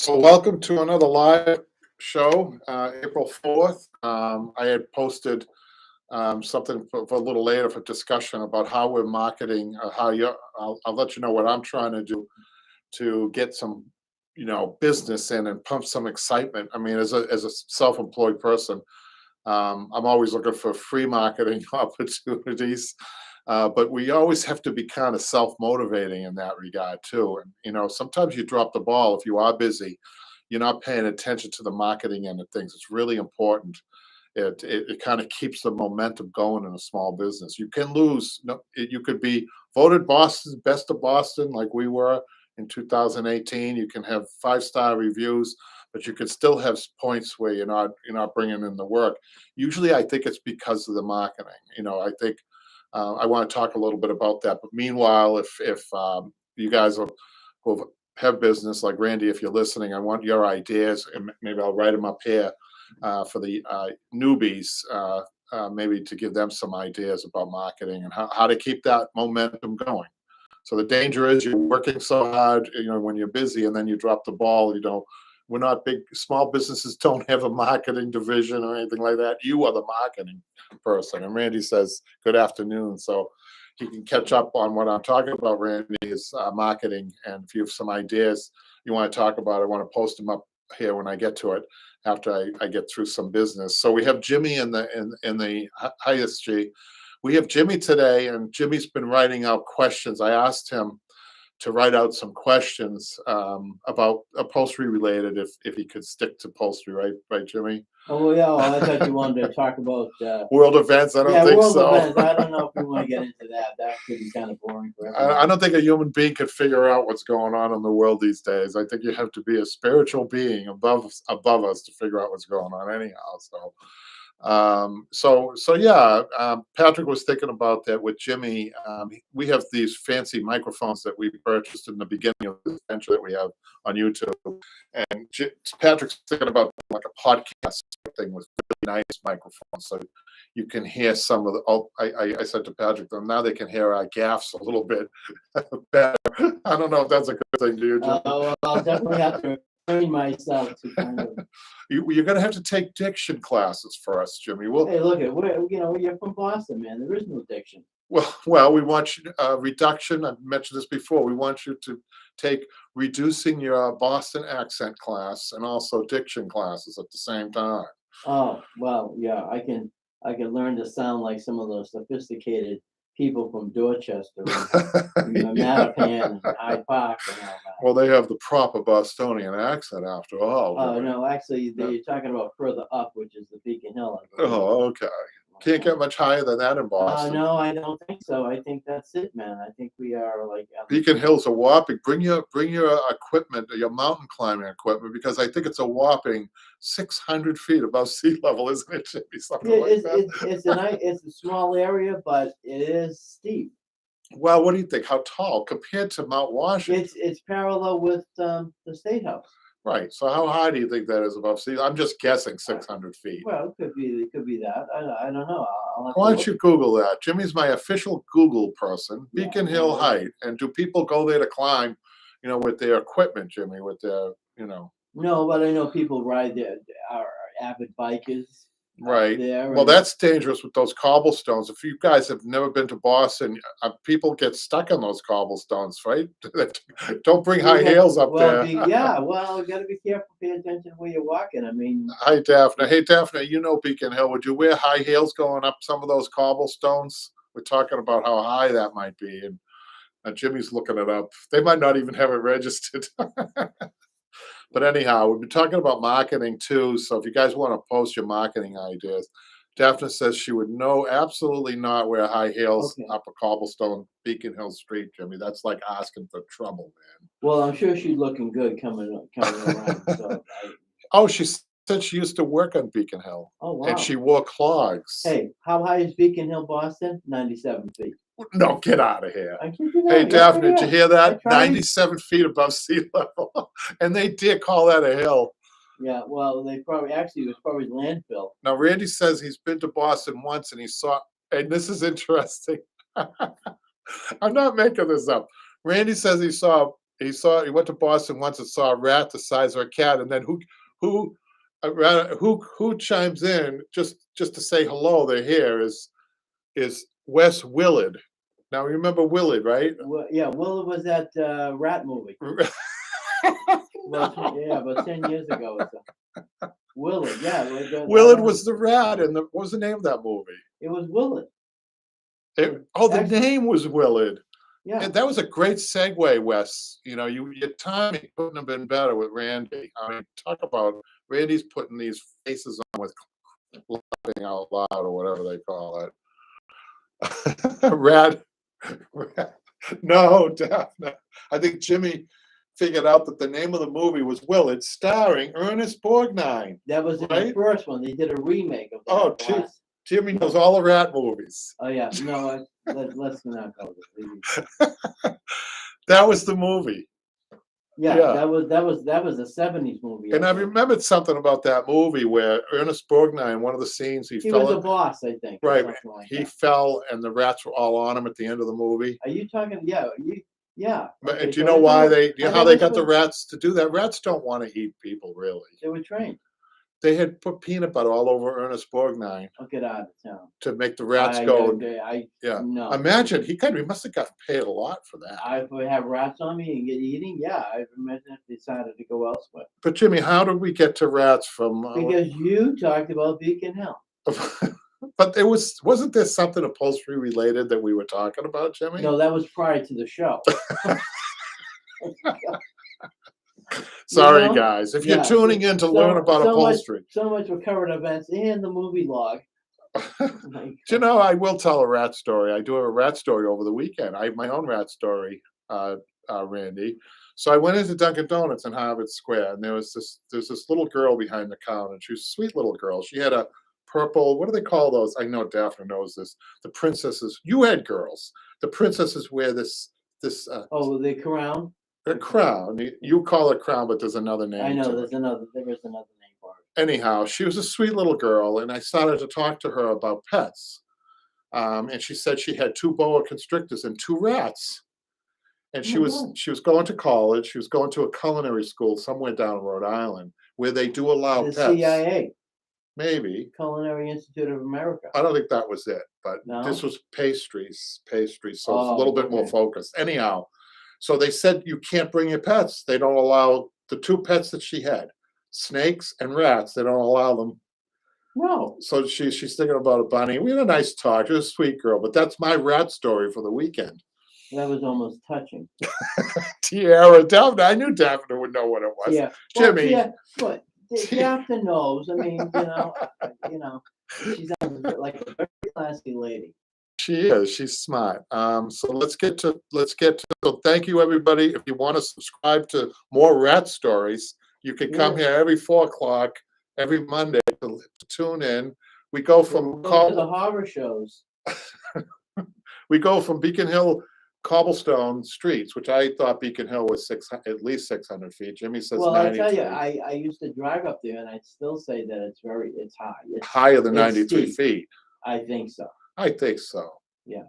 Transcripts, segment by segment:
So welcome to another live show, April 4th. I had posted something for a little later for discussion about how we're marketing, I'll let you know what I'm trying to do to get some, business in and pump some excitement. I mean, as a self-employed person, I'm always looking for free marketing opportunities, but we always have to be kind of self-motivating in that regard too. And sometimes you drop the ball if you are busy. You're not paying attention to the marketing end of things. It's really important. It kind of keeps the momentum going in a small business. You can lose. No, you could be voted Boston's best of Boston, like we were in 2018. You can have 5-star reviews, but you can still have points where you're not bringing in the work. Usually, I think it's because of the marketing. I think I want to talk a little bit about that. But meanwhile, if you guys who have business like Randy, if you're listening, I want your ideas, and maybe I'll write them up here for the newbies, maybe to give them some ideas about marketing and how to keep that momentum going. So the danger is you're working so hard, when you're busy, and then you drop the ball. We're not big. Small businesses don't have a marketing division or anything like that. You are the marketing person. And Randy says, good afternoon. So he can catch up on what I'm talking about. Randy is marketing. And if you have some ideas you want to talk about, I want to post them up here when I get to it after I get through some business. So we have Jimmy in the highest G. We have Jimmy today, and Jimmy's been writing out questions. I asked him to write out some questions about upholstery related, if he could stick to upholstery, right, Jimmy? Oh yeah, well, I thought you wanted to talk about world events. I don't think world so. events. I don't know if we want to get into that. That could be kind of boring for everyone. I don't think a human being could figure out what's going on in the world these days. I think you have to be a spiritual being above us to figure out what's going on anyhow. So yeah, Patrick was thinking about that with Jimmy. We have these fancy microphones that we purchased in the beginning of this venture that we have on YouTube, and Patrick's thinking about like a podcast thing with really nice microphones, so you can hear some of the. Oh, I said to Patrick, now they can hear our gaffes a little bit better. I don't know if that's a good thing to you, Jimmy. Well, I'll definitely have to train myself to kind of. You're going to have to take diction classes for us, Jimmy. Hey, look at you're from Boston, man. There is no diction. Well, we want you reduction. I've mentioned this before. We want you to take reducing your Boston accent class and also diction classes at the same time. Oh well, yeah. I can learn to sound like some of those sophisticated people from Dorchester, and Mattapan, and Hyde Park, and all that. Well, they have the proper Bostonian accent after all. Oh no, actually, you're talking about further up, which is the Beacon Hill. Oh, okay. Can't get much higher than that in Boston. No, I don't think so. I think that's it, man. I think we are like Beacon Hill's a whopping. Bring your equipment, your mountain climbing equipment, because I think it's a whopping 600 feet above sea level, isn't it? Should be something like that. It's a small area, but it is steep. Well, what do you think? How tall compared to Mount Washington? It's parallel with the State House. Right. So how high do you think that is above sea? I'm just guessing 600 feet. Well, it could be that. I don't know. Why don't you Google that? Jimmy's my official Google person. Beacon Hill height. And do people go there to climb, with their equipment, Jimmy, with their, No, but I know people ride there, are avid bikers. Right. There, well, that's dangerous with those cobblestones. If you guys have never been to Boston, people get stuck on those cobblestones, right? Don't bring high heels up there. Yeah, well, you got to be careful, pay attention where you're walking. I mean. Hi, Daphne. Hey, Daphne, Beacon Hill. Would you wear high heels going up some of those cobblestones? We're talking about how high that might be. And Jimmy's looking it up. They might not even have it registered. But anyhow, we've been talking about marketing too. So if you guys want to post your marketing ideas, Daphne says she would absolutely not wear high heels up a cobblestone Beacon Hill Street, Jimmy. That's like asking for trouble, man. Well, I'm sure she's looking good coming around. Oh, she said she used to work on Beacon Hill. Oh, wow. And she wore clogs. Hey, how high is Beacon Hill, Boston? 97 feet. No, get out of here. Hey, Daphne, did you hear that? 97 feet above sea level. And they did call that a hill. Yeah, well, it was probably landfill. Now, Randy says he's been to Boston once and he saw, and this is interesting. I'm not making this up. Randy says he saw he went to Boston once and saw a rat the size of a cat, and then who who chimes in just to say hello? They're here is Wes Willard. Now remember Willard, right? Yeah, Willa was that rat movie. Well, yeah, about 10 years ago or so. Willard, yeah. Willard was the rat, and what was the name of that movie? It was Willard. The Actually, name was Willard. yeah. And that was a great segue, Wes. You know, your timing couldn't have been better with Randy. I mean, talk about Randy's putting these faces on with laughing out loud or whatever they call it. Rat. No, Daphne. I think Jimmy figured out that the name of the movie was Willard, starring Ernest Borgnine. That was in the right? first one. They did a remake of that. Oh, Jimmy knows all the rat movies. Oh yeah, no, let's not go there. That was the movie. Yeah, Yeah. that was a 70s movie. And I think. remembered something about that movie where Ernest Borgnine, one of the scenes, He was a boss, I think. or right. something like He that. fell and the rats were all on him at the end of the movie. Are you talking? Yeah, yeah. But Okay, do you so know why they? you know how they got the rats to do that? Rats don't want to eat people, really. They were trained. They had put peanut butter all over Ernest Borgnine I'll get out of town. to make the rats I, go. yeah. No. Imagine he must have got paid a lot for that. I would have rats on me and get eating. Yeah, I imagine if they decided to go elsewhere. But Jimmy, how did we get to rats from? Because you talked about Beacon Hill. But wasn't there something upholstery related that we were talking about, Jimmy? No, that was prior to the show. Sorry, You know? guys. If Yeah, you're tuning in to learn about upholstery, So much for current events and the movie log. do you know, I will tell a rat story. I do have a rat story over the weekend. I have my own rat story, Randy. So I went into Dunkin' Donuts in Harvard Square, and there's this little girl behind the counter, and she was a sweet little girl. She had a purple, what do they call those? I know Daphne knows this. The princesses, you had girls. The princesses wear this Oh, the crown. a crown. You call it crown, but there's another name. I know to there it. is another name for it. Anyhow, she was a sweet little girl, and I started to talk to her about pets. And she said she had 2 boa constrictors and 2 rats. And she Oh, was wow. she was going to college. She was going to a culinary school somewhere down in Rhode Island where they do allow The pets. CIA, Maybe. Culinary Institute of America. I don't think that was it, but this No? was pastries, so it's a Oh, little bit more okay. focused. Anyhow, so they said you can't bring your pets. They don't allow the 2 pets that she had, snakes and rats. They don't allow them. No. So she's thinking about a bunny. We had a nice talk. She was a sweet girl, but that's my rat story for the weekend. That was almost touching. Tiara, Daphne. I knew Daphne would know what it was. Yeah. Jimmy. Well, but Daphne knows. I mean, she's like a very classy lady. She is. She's smart. So let's get to. So thank you, everybody. If you want to subscribe to more rat stories, you can come Yeah. here every 4 o'clock every Monday to tune in. We go from Go to the horror shows. we go from Beacon Hill cobblestone streets, which I thought Beacon Hill was at least 600 feet. Jimmy says Well, I 93. tell you, I used to drive up there, and I'd still say that it's high. It's Higher than it's 93 steep. feet. I think so. I think so. Yeah.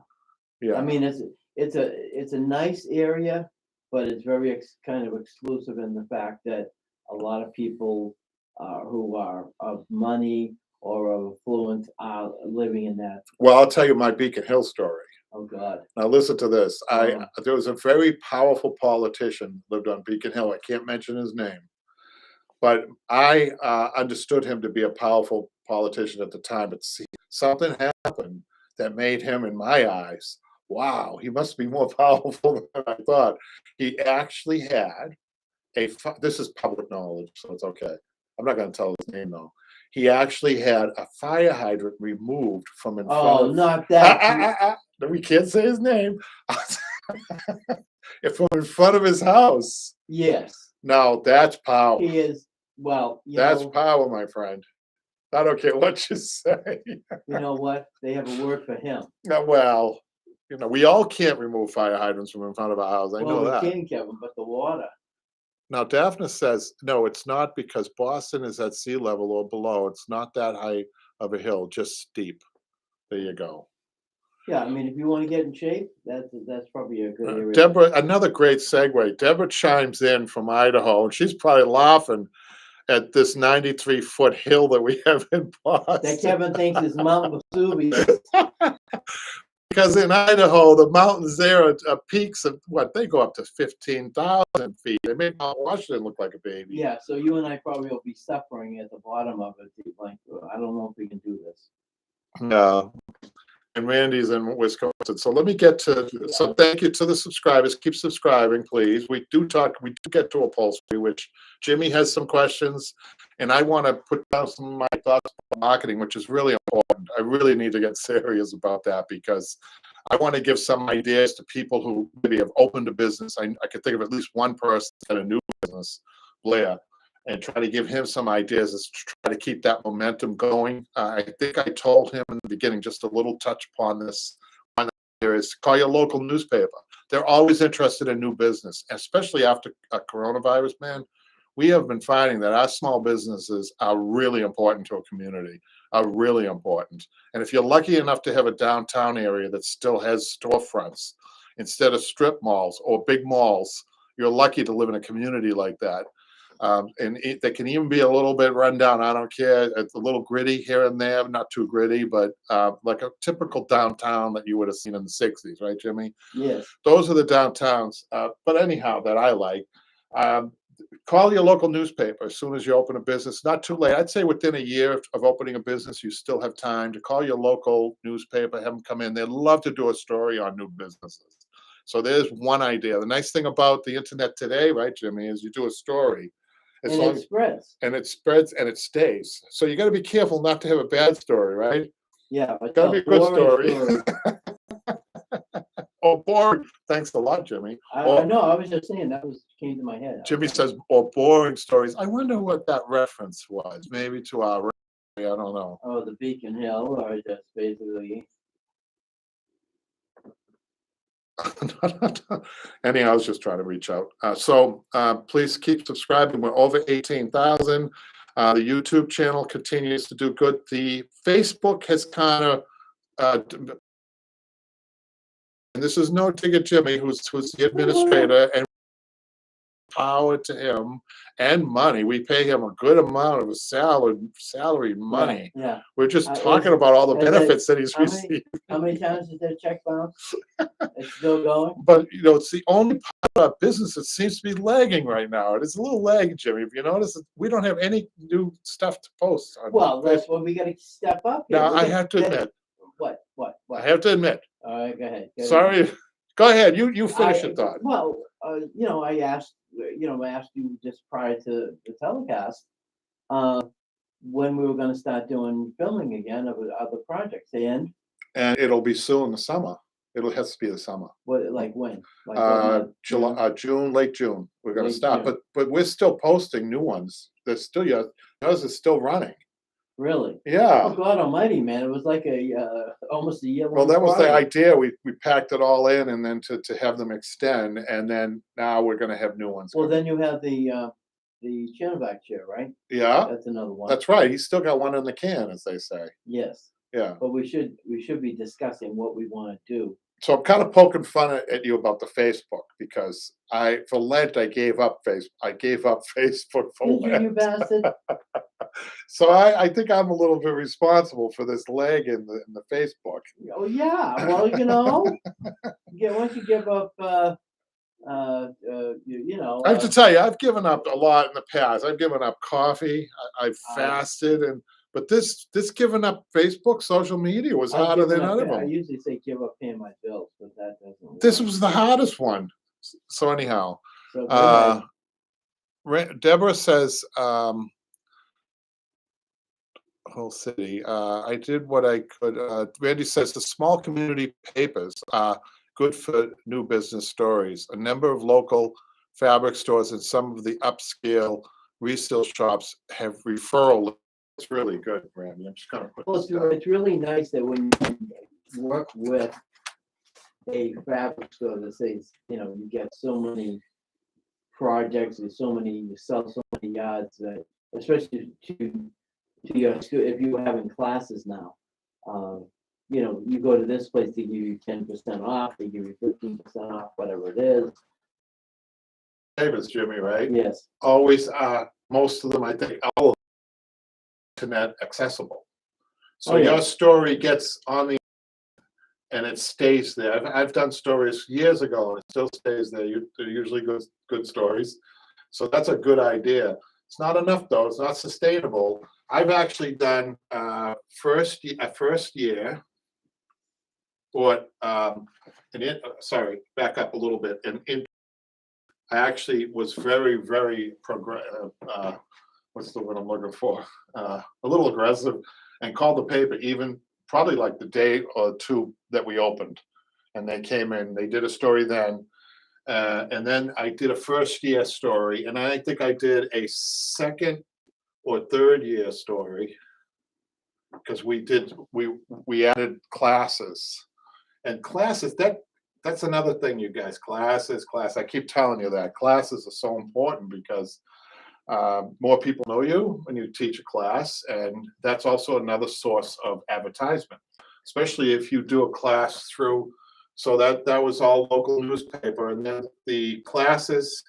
Yeah. I mean, it's a nice area, but it's very kind of exclusive in the fact that a lot of people who are of money or of affluence are living in that. Well, I'll tell you my Beacon Hill story. Oh God. Now listen to this. Oh. There was a very powerful politician lived on Beacon Hill. I can't mention his name, but I understood him to be a powerful politician at the time. But see, something happened that made him, in my eyes, wow, he must be more powerful than I thought. He actually had this is public knowledge, so it's okay. I'm not going to tell his name though. He actually had a fire hydrant removed from in front Oh, of. not that. We can't say his name. From in front of his house. Yes, Now that's power. he is. Well, That's power, my friend. I don't care what you say. you know what? They have a word for him. Well, we all can't remove fire hydrants from in front of a house. I know Well, that. we can, Kevin, but the water. Now, Daphne says, no, it's not because Boston is at sea level or below. It's not that high of a hill, just steep. There you go. Yeah, I mean, if you wanna get in shape, that's probably a good area. Deborah, another great segue. Deborah chimes in from Idaho, and she's probably laughing at this 93-foot hill that we have in That Boston. Kevin thinks is Mount Vesuvius. Because in Idaho, the mountains there are peaks of what they go up to 15,000 feet. They make Mount Washington look like a baby. Yeah, so you and I probably will be suffering at the bottom of it, like, I don't know if we can do this. No. And Randy's in Wisconsin. So let me get to, so thank you to the subscribers. Keep subscribing, please. We do get to upholstery, which Jimmy has some questions. And I want to put down some of my thoughts on marketing, which is really important. I really need to get serious about that because I want to give some ideas to people who maybe have opened a business. I could think of at least one person that had a new business, Blair, and try to give him some ideas as to try to keep that momentum going. I think I told him in the beginning, just a little touch upon this. One there is call your local newspaper. They're always interested in new business, especially after coronavirus, man. We have been finding that our small businesses are really important to a community, are really important. And if you're lucky enough to have a downtown area that still has storefronts instead of strip malls or big malls, you're lucky to live in a community like that. They can even be a little bit run down. I don't care. It's a little gritty here and there, not too gritty, but like a typical downtown that you would have seen in the 60s, right, Jimmy? Yes. Those are the downtowns. But anyhow, that I like. Call your local newspaper as soon as you open a business. Not too late. I'd say within a year of opening a business, you still have time to call your local newspaper, have them come in. They'd love to do a story on new businesses. So there's one idea. The nice thing about the internet today, right, Jimmy, is you do a story. And it spreads. And it spreads and it stays. So you got to be careful not to have a bad story, right? Yeah, Got to be a good story. Oh, boring. Thanks a lot, Jimmy. I know. I was just saying that came to my head. Jimmy says, "Or boring stories." I wonder what that reference was. Maybe to our, I don't know. Oh, the Beacon Hill, or just basically. Anyhow, I was just trying to reach out. So please keep subscribing. We're over 18,000. The YouTube channel continues to do good. The Facebook has kind of, and this is no dig at Jimmy, who's the administrator, and power to him and money. We pay him a good amount of a salary money. Yeah. We're just talking about all the benefits that he's received. How many times did that check bounce? It's still going. But it's the only part of our business that seems to be lagging right now. It is a little lagging, Jimmy. If you notice, we don't have any new stuff to post. Well, that's what we got to step up here. Now I have to admit. What? I have to admit. All right, go ahead. Sorry. Go ahead. You finish your thought. Well, I asked you just prior to the telecast when we were going to start doing filming again of other projects, and it'll be soon, the summer. It has to be the summer. What, like when? Like July, June, late June. We're going to start, June. but we're still posting new ones. There's still yours is still running. Really? Yeah. Oh God Almighty, man! It was like almost a year. Well, that was the idea. We packed it all in, and then to have them extend, and then now we're going to have new ones. Well, then you have the Chinovac chair, right? Yeah. That's another one. That's right. He's still got one in the can, as they say. Yes. Yeah. But we should be discussing what we want to do. So I'm kind of poking fun at you about the Facebook because for Lent I gave up Facebook for Lent. You bastard. So I think I'm a little bit responsible for this lag in the Facebook. Oh yeah. Well, once you give up, I have to tell you, I've given up a lot in the past. I've given up coffee. I've fasted, but this giving up Facebook, social media was harder than other I them. usually say give up paying my bills, but that doesn't work. This was the hardest one. So anyhow, So Deborah says, whole city. I did what I could. Randy says the small community papers are good for new business stories. A number of local fabric stores and some of the upscale resale shops have referral. It's really good, Randy. I'm just going to put this down. It's really nice that when you work with a fabric store that says, you get so many projects and you sell so many yards that, especially to your student, if you're having classes now, you go to this place, they give you 10% off, they give you 15% off, whatever it is. Favors, Jimmy, right? Yes. Always, most of them, I think, all of them, internet accessible. So Oh, yeah. your story gets on the and it stays there. I've done stories years ago and it still stays there. They're usually good stories. So that's a good idea. It's not enough though. It's not sustainable. I've actually done first year, or sorry, back up a little bit. And I actually was very, very what's the word I'm looking for? A little aggressive, and called the paper even probably like the day or two that we opened. And they came in, they did a story then. And then I did a first year story, and I think I did a second or third year story because we added classes. And classes, that's another thing, you guys. Class. I keep telling you that classes are so important because more people know you when you teach a class, and that's also another source of advertisement, especially if you do a class through. So that was all local newspaper, and then the classes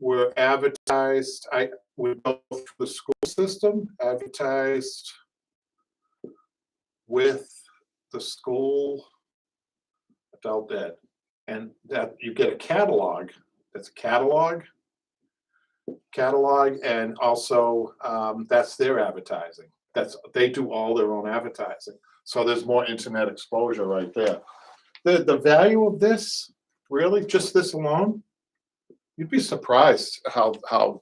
were advertised. I would go through the school system, advertised with the school adult ed, and that you get a catalog. That's a catalog, and also that's their advertising. They do all their own advertising. So there's more internet exposure right there. The value of this, really, just this alone, you'd be surprised how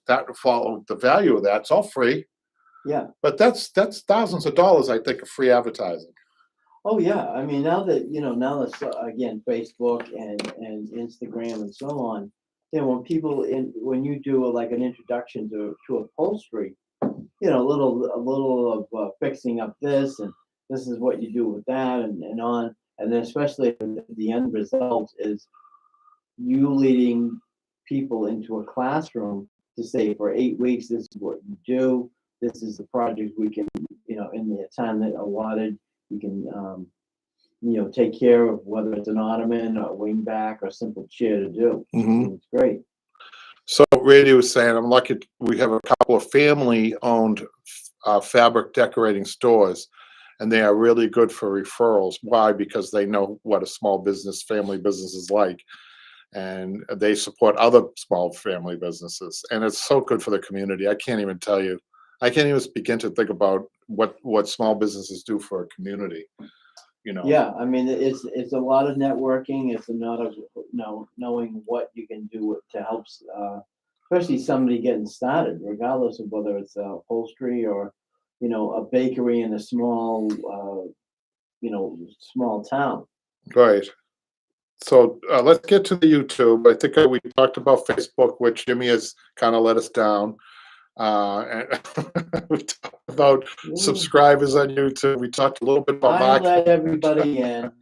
that would follow. The value of that, it's all free. Yeah. But that's thousands of dollars, I think, of free advertising. Oh, yeah. I mean, now that again, Facebook and Instagram and so on, when you do like an introduction to upholstery, a little of fixing up this, and this is what you do with that, and on. And then especially the end result is you leading people into a classroom to say, for 8 weeks, this is what you do. This is the project we can, in the time that allotted, you can, take care of, whether it's an ottoman or a wing back or a simple chair to do. Mhm. It's great. So Randy was saying, I'm lucky we have a couple of family-owned fabric decorating stores, and they are really good for referrals. Why? Because they know what a small business, family business is like, and they support other small family businesses, and it's so good for the community. I can't even tell you. I can't even begin to think about what small businesses do for a community. Yeah, I mean, it's a lot of networking. It's a lot of knowing what you can do to help, especially somebody getting started, regardless of whether it's upholstery or a bakery in a small town. Right. So let's get to the YouTube. I think we talked about Facebook, which Jimmy has kind of let us down. And we talked about subscribers on YouTube. We talked a little bit about I let everybody in.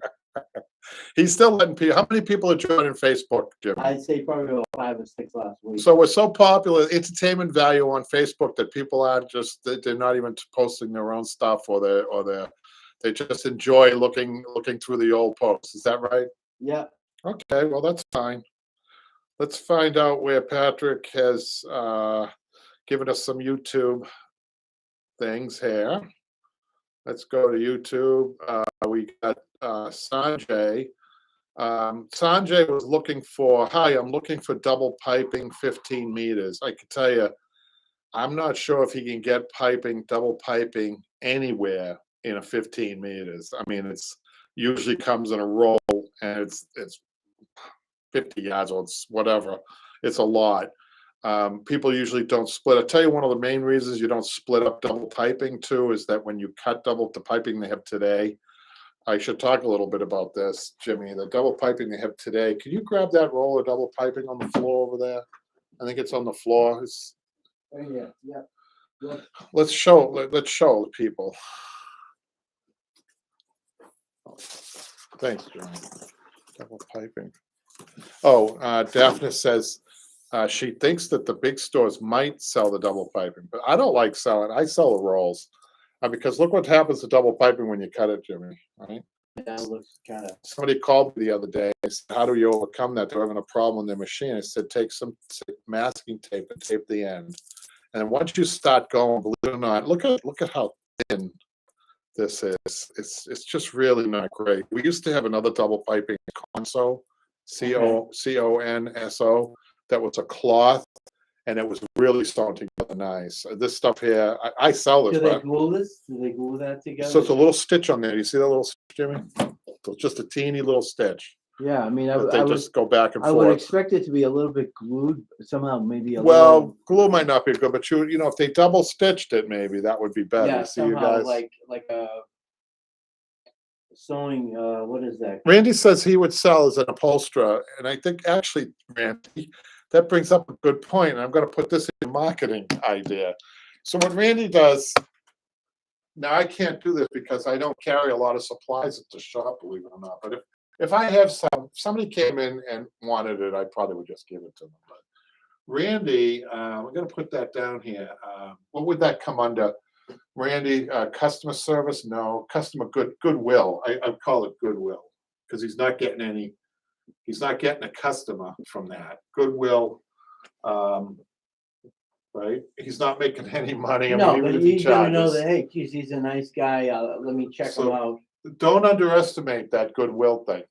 He's still letting people. How many people are joining Facebook, Jimmy? I'd say probably about 5 or 6 last week. So we're so popular, entertainment value on Facebook, that people aren't they're not even posting their own stuff, or they just enjoy looking through the old posts. Is that right? Yeah. Okay, well, that's fine. Let's find out where Patrick has given us some YouTube things here. Let's go to YouTube. We got Sanjay. Sanjay was looking for, hi, I'm looking for double piping 15 meters. I can tell you, I'm not sure if he can get double piping anywhere in a 15 meters. I mean, it's usually comes in a roll, and it's 50 yards or it's whatever. It's a lot. People usually don't split. I'll tell you, one of the main reasons you don't split up double piping too is that when you cut the piping they have today, I should talk a little bit about this, Jimmy. The double piping they have today. Can you grab that roll of double piping on the floor over there? I think it's on the floor. It's right here. Yeah. Let's show the people. Thanks, Jimmy. Double piping. Oh, Daphne says she thinks that the big stores might sell the double piping, but I don't like selling. I sell the rolls. Because look what happens to double piping when you cut it, Jimmy, right? That looks kind of, Somebody called me the other day. I said, how do you overcome that? They're having a problem with their machine. I said, take some masking tape and tape the end. And once you start going, believe it or not, look at how thin this is. It's just really not great. We used to have another double piping Conso, Conso, that was a cloth, and it was really sewn together nice. This stuff here, I sell this. do they But glue this? Do they glue that together? so it's a little stitch on there. You see that little stitch, Jimmy? So it's just a teeny little stitch. Yeah, I mean, But they just go back and I would forth. expect it to be a little bit glued somehow, maybe a Well, little. glue might not be good, but you know, if they double stitched it, maybe that would be better. Yeah, See, you somehow guys. like a sewing, what is that? Randy says he would sell as an upholsterer, and I think actually, Randy, that brings up a good point. And I'm going to put this in marketing idea. So what Randy does now, I can't do this because I don't carry a lot of supplies at the shop, believe it or not. But if I have somebody came in and wanted it, I probably would just give it to them. But Randy, we're going to put that down here. What would that come under? Randy, customer service? No, customer goodwill. I call it goodwill because he's not getting a customer from that. Goodwill, right? He's not making any money. I No, mean, but even if he he's gonna know charges. that, hey, geez, he's a nice guy, let me check him So- out. Don't underestimate that goodwill thing.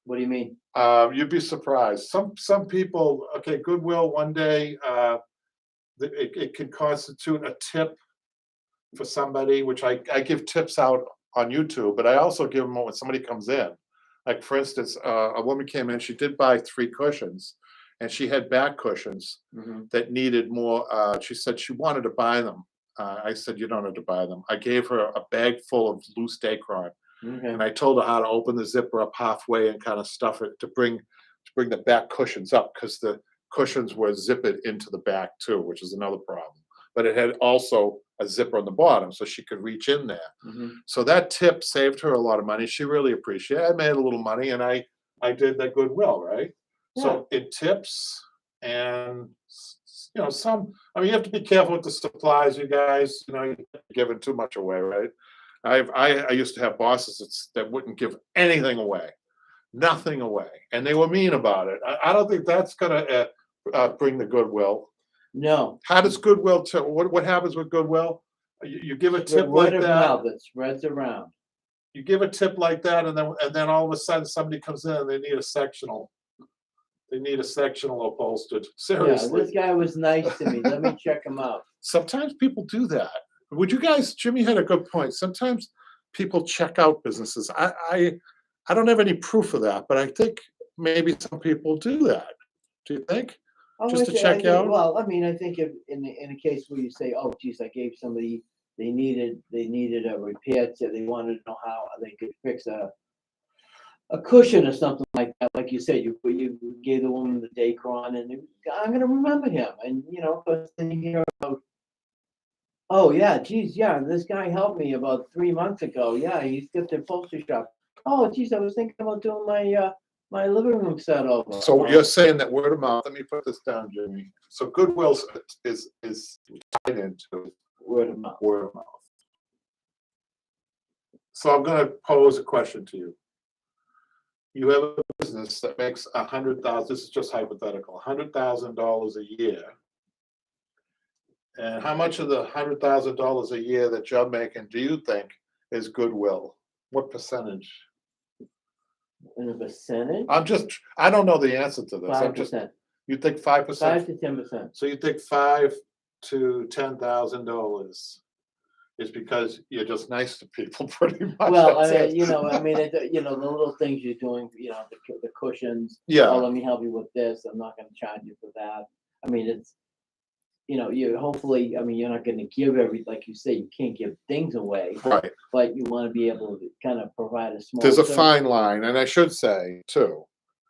What do you mean? You'd be surprised. Some people, okay, goodwill one day, it can constitute a tip for somebody, which I give tips out on YouTube, but I also give them when somebody comes in. Like for instance, a woman came in, she did buy 3 cushions, and she had back cushions that needed more. She said she wanted to buy them. I said, you don't have to buy them. I gave her a bag full of loose Dacron. Okay, And I told her how to open the zipper up halfway and kind of stuff it to bring the back cushions up, because the cushions were zippered into the back too, which is another problem. But it had also a zipper on the bottom, so she could reach in there. So that tip saved her a lot of money. She really appreciated it. I made a little money, and I did that goodwill, right? So it tips, and you know, I mean, you have to be careful with the supplies, you guys. You know, you're giving too much away, right? I used to have bosses that wouldn't give anything away, nothing away, and they were mean about it. I don't think that's gonna bring the goodwill. no. How does goodwill? What happens with goodwill? You give a The tip word like of that. mouth that spreads around. You give a tip like that, and then all of a sudden somebody comes in and they need a sectional. They need a sectional upholstered. Yeah, Seriously. this guy was nice to me, let me check him out. Sometimes people do that. Would you guys? Jimmy had a good point. Sometimes people check out businesses. I don't have any proof of that, but I think maybe some people do that. Do you think? Oh, Just to I check think- out? Well, I mean, I think if in a case where you say, oh, geez, I gave somebody, they needed a repair, so they wanted to know how they could fix a cushion or something like that. Like you said, you gave the woman the Dacron, and I'm gonna remember him. And you know, first thing you hear about, oh yeah, geez, yeah, this guy helped me about 3 months ago. Yeah, he's got the upholstery shop. Oh, geez, I was thinking about doing my living room set over. So you're saying that word of mouth. Let me put this down, Jimmy. So goodwill is tied into Word of mouth. word of mouth. So I'm going to pose a question to you. You have a business that makes $100,000. This is just hypothetical. $100,000 a year. And how much of the $100,000 a year that you're making do you think is goodwill? What percentage? In a percentage? I don't know the answer to this. I'm just, 5%. you think 5%? 5 to 10%. So you think $5,000 to $10,000 is because you're just nice to people, pretty much. Well, That's it. you know, the little things you're doing, you know, the cushions. Yeah. Oh, let me help you with this. I'm not gonna charge you for that. I mean, it's, you know, you hopefully, I mean, you're not gonna give like you say, you can't give things away, Right. but you wanna be able to kind of provide a small. There's a service. fine line, and I should say too,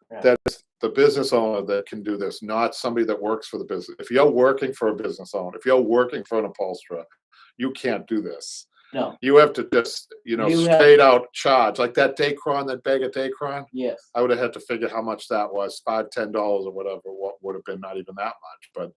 Yeah. that it's the business owner that can do this, not somebody that works for the business. If you're working for a business owner, if you're working for an upholsterer, you can't do this. No, You have to just, You have- straight out charge. Like that Dacron, that bag of Dacron, yes, I would have had to figure how much that was, $5, $10 or whatever, what would have been not even that much.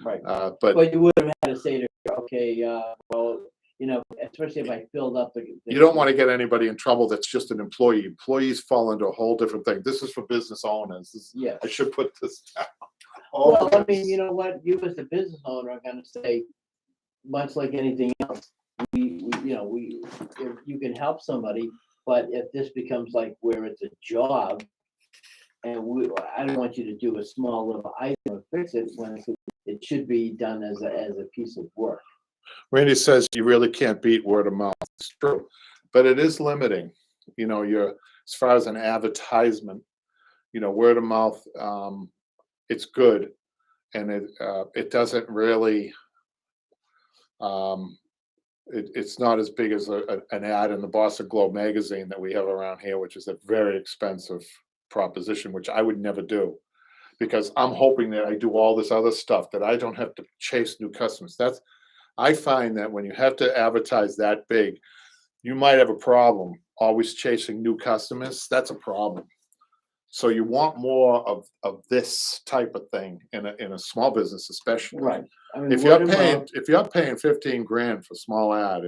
right. But But you would have had to say to her, okay, well, you know, if especially if I filled up You don't want to get anybody in trouble that's just an employee. Employees fall into a whole different thing. This is for business owners. Yeah. I should put this down. Well, I mean, you know what, you as the business owner are gonna say, much like anything else, if you can help somebody, but if this becomes like where it's a job, and I don't want you to do a small little item and fix it when it should be done as a piece of work. Randy says you really can't beat word of mouth. It's true, but it is limiting. As far as an advertisement, word of mouth, it's good, and it doesn't really. It's not as big as an ad in the Boston Globe magazine that we have around here, which is a very expensive proposition, which I would never do, because I'm hoping that I do all this other stuff that I don't have to chase new customers. I find that when you have to advertise that big, you might have a problem always chasing new customers. That's a problem. So you want more of this type of thing in a small business, especially. Right. I mean, If you're paying 15 grand for small ad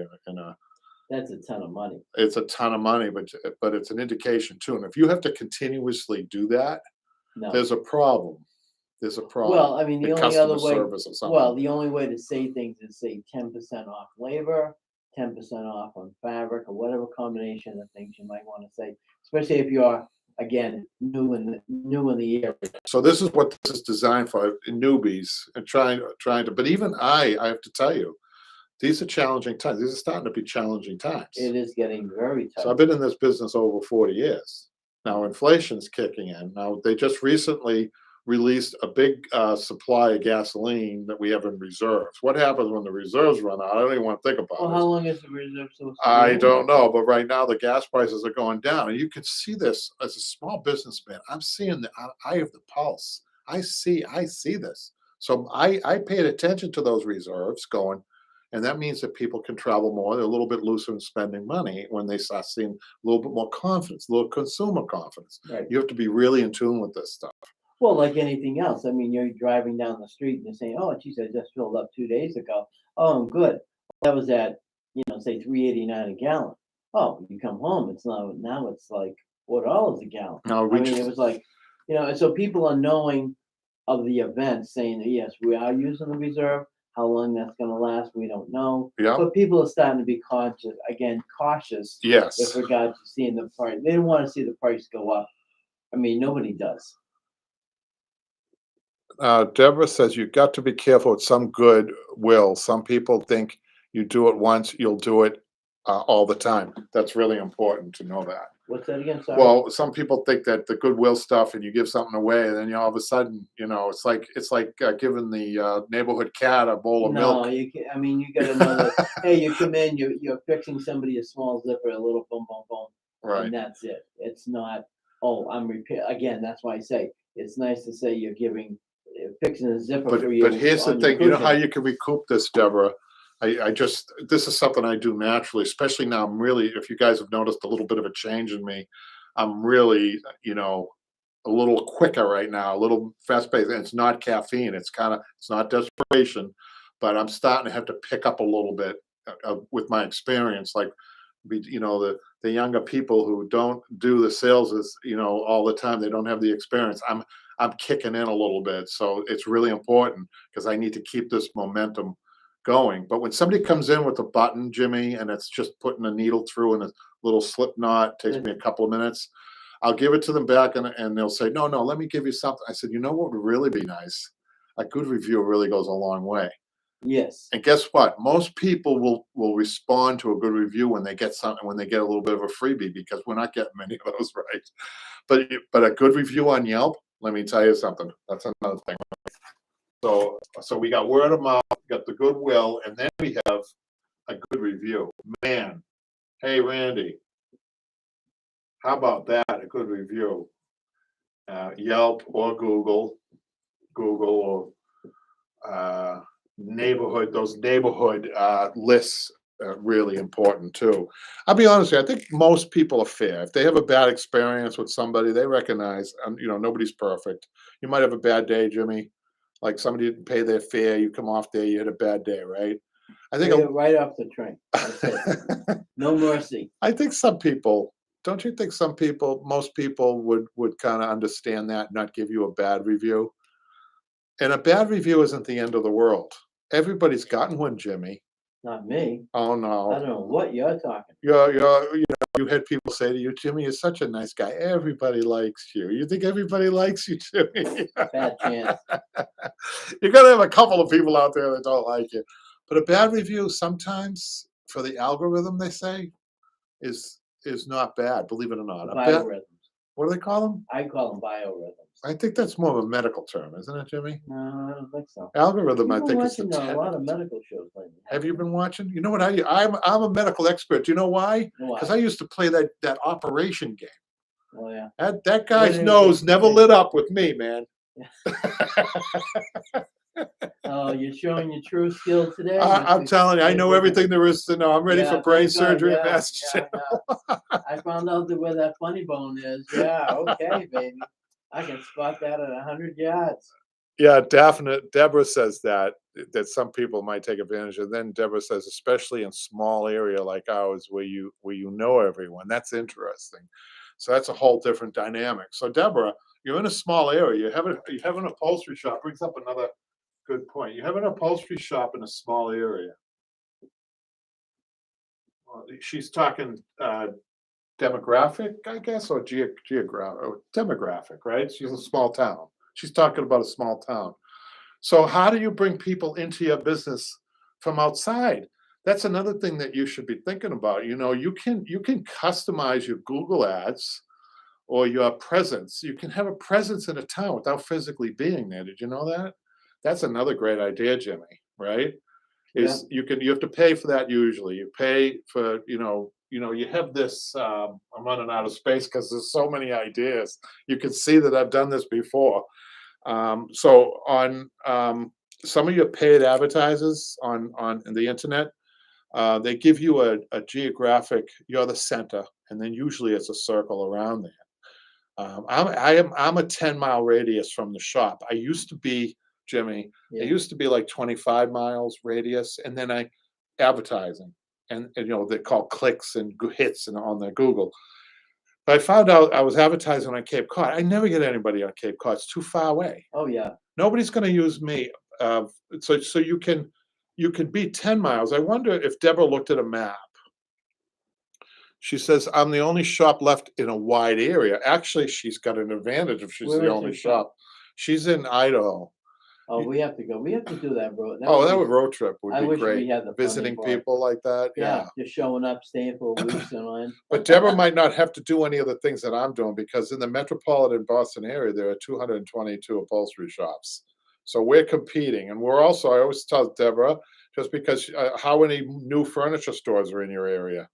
that's a ton of money. it's a ton of money, but it's an indication too. And if you have to continuously do that, No. there's a problem. There's a problem. Well, I mean, the in only other customer way, service or something. well, the only way to say things is say 10% off labor, 10% off on fabric, or whatever combination of things you might want to say, especially if you're, again, new in the area. So this is what this is designed for, newbies and trying to. But even I have to tell you, these are challenging times. These are starting to be challenging times. It is getting very tough. So I've been in this business over 40 years. Now inflation's kicking in. Now they just recently released a big supply of gasoline that we have in reserves. What happens when the reserves run out? I don't even want to think about Well, it. how long is the reserve supposed to be? I don't know, but right now the gas prices are going down, and you can see this as a small businessman. I'm seeing the eye of the pulse. I see this. So I paid attention to those reserves going, and that means that people can travel more. They're a little bit looser in spending money when they start seeing a little bit more confidence, a little consumer confidence. Right. You have to be really in tune with this stuff. Well, like anything else, I mean, you're driving down the street and you're saying, "Oh, geez, I just filled up 2 days ago. Oh, I'm good." That was at, say $3.89 a gallon. Oh, you come home, now it's like $4 a gallon. Now I mean, it was like, and so people are knowing of the event, saying, yes, we are using the reserve. How long that's going to last, we don't know. Yeah. But people are starting to be cautious. Yes. With regard to seeing the price. They don't want to see the price go up. I mean, nobody does. Deborah says you've got to be careful with some goodwill. Some people think you do it once, you'll do it all the time. That's really important to know that. What's that again? Sorry. Well, some people think that the goodwill stuff, and you give something away, and then all of a sudden, it's like giving the neighborhood cat a bowl of milk. No, you can, I mean, you got to know that. Hey, you come in, you're fixing somebody a small zipper, a little boom, boom, boom, Right. and that's it. It's not. Oh, I'm repair. Again, that's why I say it's nice to say you're fixing a zipper for you. But here's the on your thing. You know how cushion. you can recoup this, Deborah? This is something I do naturally, especially now. If you guys have noticed a little bit of a change in me, I'm really, a little quicker right now, a little fast paced. And it's not caffeine. It's not desperation, but I'm starting to have to pick up a little bit with my experience. Like, the younger people who don't do the sales all the time, they don't have the experience. I'm kicking in a little bit. So it's really important because I need to keep this momentum going. But when somebody comes in with a button, Jimmy, and it's just putting a needle through in a little slip knot, takes me a couple of minutes, I'll give it to them back and they'll say, no, let me give you something. I said, you know what would really be nice? A good review really goes a long way. Yes. And guess what? Most people will respond to a good review when they get something, when they get a little bit of a freebie, because we're not getting many of those, right? But a good review on Yelp, let me tell you something. That's another thing. So we got word of mouth, we got the goodwill, and then we have a good review. Man, hey Randy, how about that? A good review. Yelp or Google or neighborhood. Those neighborhood lists are really important too. I'll be honest with you, I think most people are fair. If they have a bad experience with somebody, they recognize, nobody's perfect. You might have a bad day, Jimmy. Like somebody didn't pay their fare, you come off there, you had a bad day, right? I think, Right off the train. That's it. No mercy. I think some people, don't you think some people, most people would kind of understand that, not give you a bad review? And a bad review isn't the end of the world. Everybody's gotten one, Jimmy. Not me. Oh I no. don't know what you're talking. You had people say to you, Jimmy, you're such a nice guy. Everybody likes you. You think everybody likes you, Jimmy? Bad chance. You're gonna have a couple of people out there that don't like you. But a bad review sometimes for the algorithm, they say, is not bad, believe it or not. A bad, Biorhythms. what do they call them? I call them biorhythms. I think that's more of a medical term, isn't it, Jimmy? No, I don't think so. Algorithm, I You've been think is the watching a lot of tenant. medical shows lately. Have you been watching? You know what? I'm a medical expert. Do you know why? Why? Because I used to play that operation game. Oh yeah. That guy's What nose is- never lit up with me, man. Oh, you're showing your true skill today. I'm telling you, I know everything there is to know. I'm ready for Yeah, brain thank God, surgery at yeah, Massachusetts. yeah. I found out where that funny bone is. Yeah, okay, baby. I can spot that at 100 yards. Yeah, definite. Deborah says that some people might take advantage. And then Deborah says, especially in small area like ours, where you know everyone. That's interesting. So that's a whole different dynamic. So Deborah, you're in a small area. You have an upholstery shop. Brings up another good point. You have an upholstery shop in a small area. She's talking demographic, I guess, or geographic, or demographic, right? She's a small town. She's talking about a small town. So how do you bring people into your business from outside? That's another thing that you should be thinking about. You can customize your Google ads or your presence. You can have a presence in a town without physically being there. Did you know that? That's another great idea, Jimmy, right? Is you have to pay for that usually. You pay for, you have this, I'm running out of space because there's so many ideas. You can see that I've done this before. So on some of your paid advertisers on the internet, they give you a geographic, you're the center, and then usually it's a circle around there. I'm a 10-mile radius from the shop. I used to be, Jimmy, it Yeah. used to be like 25 miles radius, and then advertising, and they call clicks and hits and on the Google. But I found out I was advertising on Cape Cod. I never get anybody on Cape Cod. It's too far away. Oh yeah. Nobody's going to use me. So you can be 10 miles. I wonder if Deborah looked at a map. She says, I'm the only shop left in a wide area. Actually, she's got an advantage if she's Where the is only your shop? shop. She's in Idaho. Oh, we have to go. We have to do that, bro. That would road trip would I be wish we great. had the funding Visiting for it. people like that. Yeah. Just showing up, staying for weeks and on. But Deborah might not have to do any of the things that I'm doing because in the metropolitan Boston area, there are 222 upholstery shops. So we're competing. And we're also, I always tell Deborah, just because how many new furniture stores are in your area?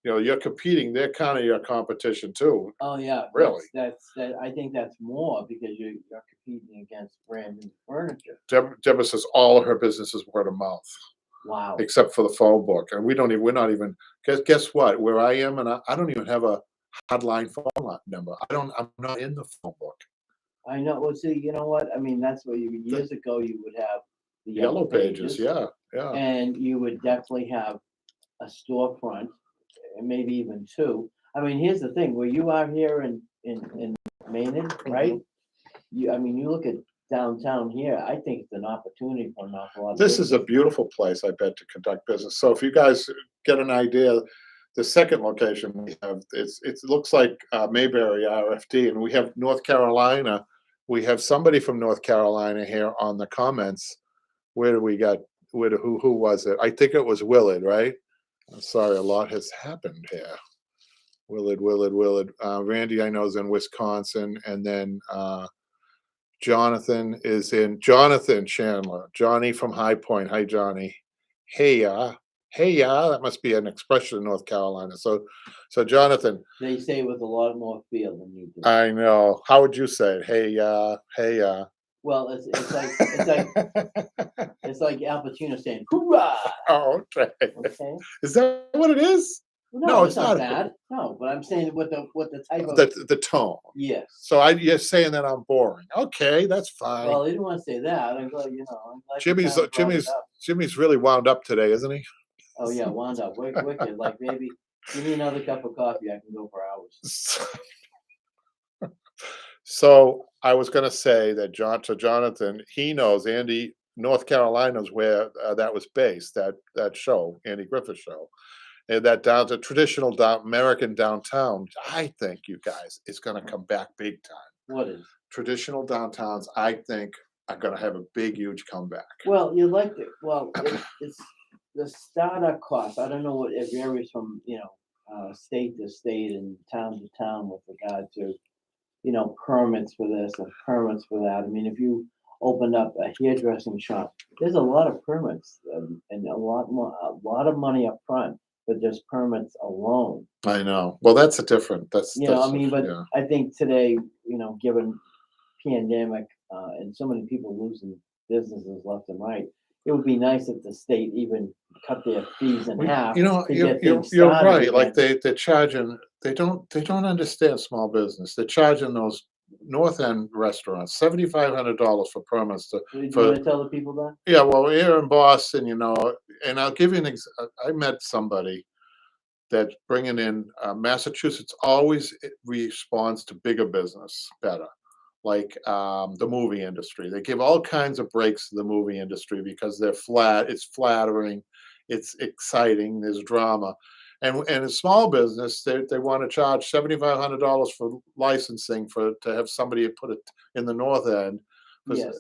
You're competing. They're kind of your competition too. Oh yeah, Really? That's that. I think that's more because you're competing against brand new furniture. Deborah says all of her business is word of mouth, Wow. except for the phone book. And we're not even, guess what? Where I am, and I don't even have a hotline phone number. I'm not in the phone book. I know. Well, see, you know what? I mean, that's what years ago you would have the Yellow pages, yeah. and you would definitely have a storefront, and maybe even two. I mean, here's the thing: where you are here in Maynard, right? I mean, you look at downtown here. I think it's an opportunity for an awful lot. This is a beautiful place, I bet, to conduct business. So if you guys get an idea, the second location we have, it looks like Mayberry RFD, and we have North Carolina. We have somebody from North Carolina here on the comments. Who was it? I think it was Willard, right? I'm sorry, a lot has happened here. Willard. Randy, I know, is in Wisconsin, and then Jonathan Chandler. Johnny from High Point. Hi, Johnny. Hey, that must be an expression in North Carolina. So Jonathan. They say it with a lot more feel than you do. I know. How would you say it? Hey. Well, it's like Al Pacino saying "hoorah." Oh, okay. Okay. Is that what it is? No, it's it's not not a- bad. No, but I'm saying what the type of, the tone. yes. So you're saying that I'm boring. Okay, that's fine. Well, I didn't want to say that. I'm glad, I'm glad you Jimmy's kind of brought it Jimmy's up. Jimmy's really wound up today, isn't he? Oh yeah, wound up, wicked. Like maybe give me another cup of coffee. I can go for hours. So I was going to say that Jonathan, he knows Andy, North Carolina is where that was based. That show, Andy Griffith show, and that the traditional American downtown. I think you guys is going to come back big time. What is? Traditional downtowns, I think, are going to have a big, huge comeback. Well, you like it. Well, it's the startup cost. I don't know what it varies from state to state and town to town with regard to permits for this and permits for that. I mean, if you opened up a hairdressing shop, there's a lot of permits and a lot of money up front for just permits alone. I know. Well, that's a different. That's I mean, but yeah. I think today, given pandemic and so many people losing businesses left and right, it would be nice if the state even cut their fees in half. You're started right. again. Like they're charging. They don't understand small business. They're charging those North End restaurants $7,500 for permits to. Do you For want to tell the people that? yeah, well, here in Boston, and I'll give you I met somebody that's bringing in Massachusetts always responds to bigger business better. Like the movie industry, they give all kinds of breaks to the movie industry because they're flat. It's flattering, it's exciting. There's drama, and a small business they want to charge $7,500 for licensing to have somebody put it in the North End. Yes.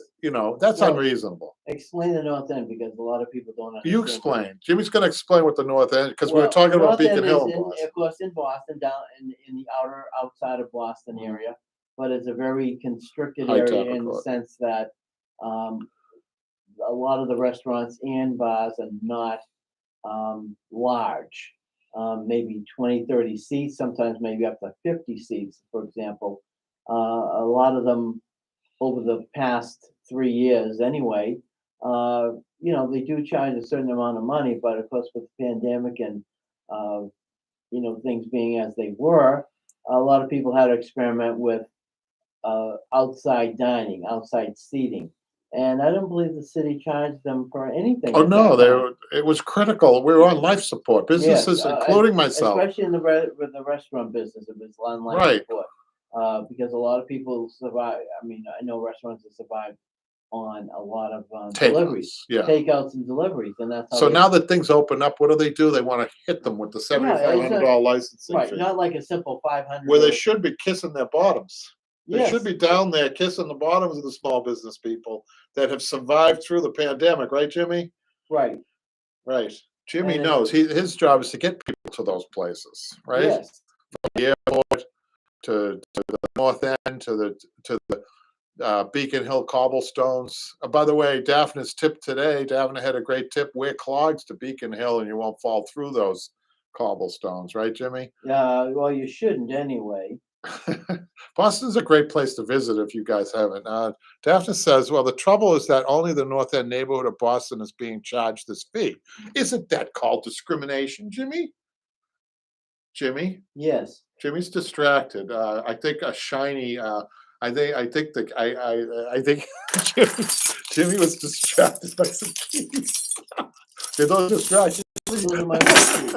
That's Well, unreasonable. Explain the North End because a lot of people don't understand. You explain. Jimmy's going to explain what the North End because we were Well, talking about North Beacon End Hill is in Boston. of course, in Boston, down in the outside of Boston area, but it's a very constricted High area traffic in the road. sense that a lot of the restaurants and bars are not large. Maybe 20, 30 seats, sometimes maybe up to 50 seats, for example. A lot of them over the past 3 years anyway, they do charge a certain amount of money, but of course with the pandemic and things being as they were, a lot of people had to experiment with outside dining, outside seating. And I don't believe the city charged them for anything. Oh at no, that time. it was critical. We were on life support. Businesses, Yes, including myself. especially in with the restaurant business, it was on life Right. support. Because a lot of people survive. I mean, I know restaurants that survive on a lot of deliveries, Yeah. takeouts and deliveries, and that's how. So now that things open up, what do? They want to hit them with the $7,500 licensing right, fee, not like a simple 500. where they should be kissing their bottoms. They Yes. should be down there kissing the bottoms of the small business people that have survived through the pandemic, right, Jimmy? Right. Right. Jimmy And knows his job is to get people to those places, right? Yes. From the airport to the North End to the Beacon Hill cobblestones. By the way, Daphne's tip today. Daphne had a great tip: wear clogs to Beacon Hill, and you won't fall through those cobblestones, right, Jimmy? Well, you shouldn't anyway. Boston's a great place to visit if you guys haven't. Daphne says, well, the trouble is that only the North End neighborhood of Boston is being charged this fee. Isn't that called discrimination, Jimmy? Jimmy? Yes. Jimmy's distracted. I think a shiny. I think Jimmy was distracted by some keys. Did those distractions? Those are my keys.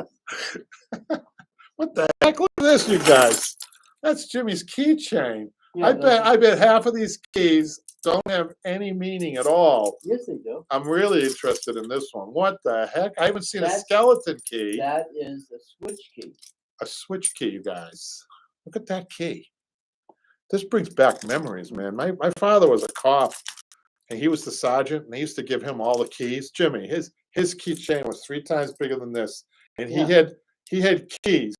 What the heck? Look at this, you guys. That's Jimmy's keychain. Yeah, I bet half of these keys don't have any meaning at all. Yes, they do. I'm really interested in this one. What the heck? I haven't seen a That's- skeleton key. That is a switch key. A switch key, you guys. Look at that key. This brings back memories, man. My father was a cop, and he was the sergeant, and they used to give him all the keys. Jimmy, his keychain was 3 times bigger than this, and he had keys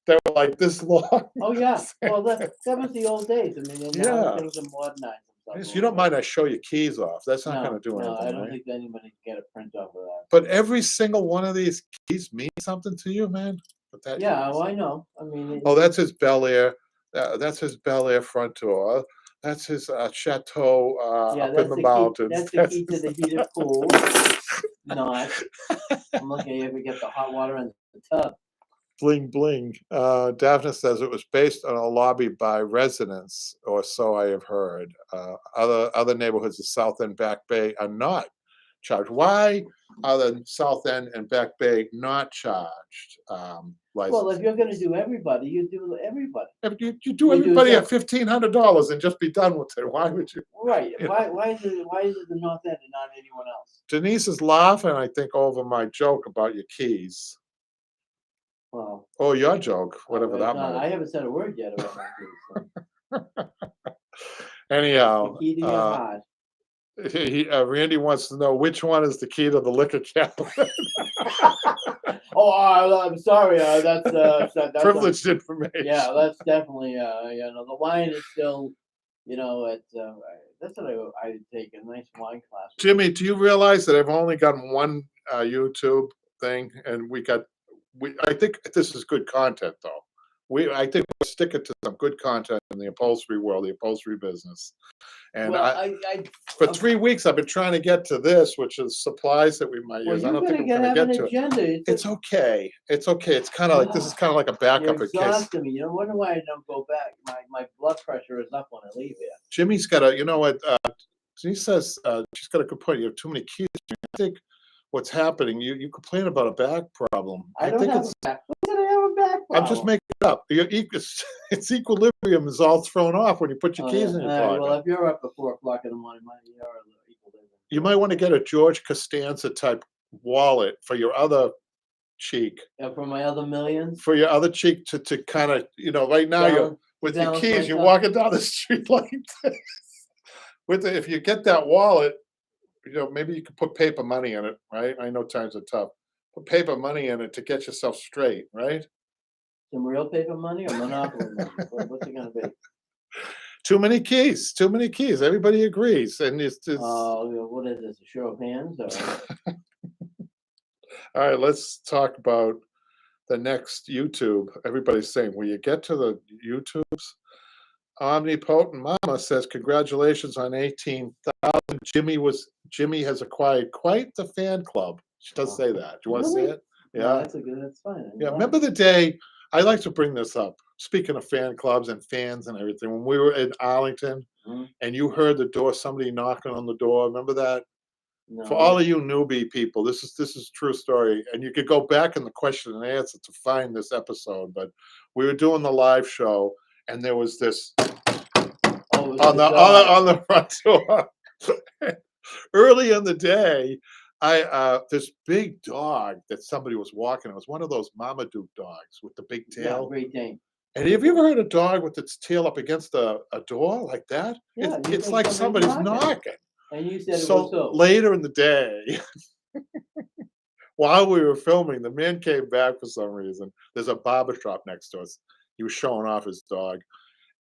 that were like this long. Oh yeah. Well, that was the old days. I mean, now things are modernized. Yes, you don't mind I show you keys off. That's not No, going to do anything. No, I don't right? think anybody can get a print off of that. But every single one of these keys means something to you, man. But that Yeah, well, I know. I mean. Oh, that's his Bel Air. That's his Bel Air front door. That's his chateau up in the mountains. That's the key to the heated pool. Not. I'm looking if we get the hot water in the tub. Bling bling. Daphne says it was based on a lobby by residents, or so I have heard. Other neighborhoods of South End, Back Bay are not charged. Why are the South End and Back Bay not charged Well, if license? you're gonna do everybody, you do everybody. You do You do everybody some- at $1,500 and just be done with it. Why would you? Right, You know. why is it the North End and not anyone else? Denise is laughing, I think, over my joke about your keys. Well. Oh, your joke, whatever that I might. haven't said a word yet about my keys, so. Anyhow, The key to your heart. Randy wants to know which one is the key to the liquor cabinet. Oh, I'm sorry, that's Privileged information. yeah, that's definitely, the wine is still, that's what I take a nice wine class. Jimmy, do you realize that I've only gotten one YouTube thing, and I think this is good content, though. I think we're sticking to some good content in the upholstery world, the upholstery business. And Well, for 3 weeks, I've been trying to get to this, which is supplies that we might well, use. I you're don't think gonna I'm have going an to get to it. agenda. It's okay. It's okay. It's kind of like this is kind of like a backup You're in case. exhausting me. You know, wonder why I don't go back. My blood pressure is up when I leave here. Jimmy's got a, you know what? She says she's got a good point. You have too many keys. I think what's happening. You complain about a back problem. I don't think have a back. What did I have a back problem? I'm just making it up. It's equilibrium is all thrown off when you put your Oh, keys yeah. in your All right, pocket. well, if you're up at 4 o'clock in the morning, you're a little equilibrium. You might want to get a George Costanza type wallet for your other cheek. For my other millions. For your other cheek to kind of, right now you're Balance- with your balance keys, you're myself. walking down the street like this. If you get that wallet, maybe you could put paper money in it, right? I know times are tough. Put paper money in it to get yourself straight, right? Some real paper money or monopoly money? What's it gonna be? Too many keys. Too many keys. Everybody agrees, and it's. What is this? A show of hands? Or? All right, let's talk about the next YouTube. Everybody's saying, will you get to the YouTubes? Omnipotent Mama says, congratulations on 18,000. Jimmy has acquired quite the fan club. She does say that. Do you want to Really? see it? No, Yeah. that's fine. Yeah. Remember the day, I like to bring this up. Speaking of fan clubs and fans and everything, when we were in Arlington Mhm. and you heard the door, somebody knocking on the door. Remember that? No. For all of you newbie people, this is true story, and you could go back in the question and answer to find this episode. But we were doing the live show, and there was this on the front door. Early in the day, this big dog that somebody was walking. It was one of those Marmaduke dogs with the big Yeah, tail. Great Dane. And have you ever heard a dog with its tail up against a door like that? Yeah, you It's think like somebody's somebody's knocking. And you said it So was so. later in the day, while we were filming, the man came back for some reason. There's a barber shop next to us. He was showing off his dog,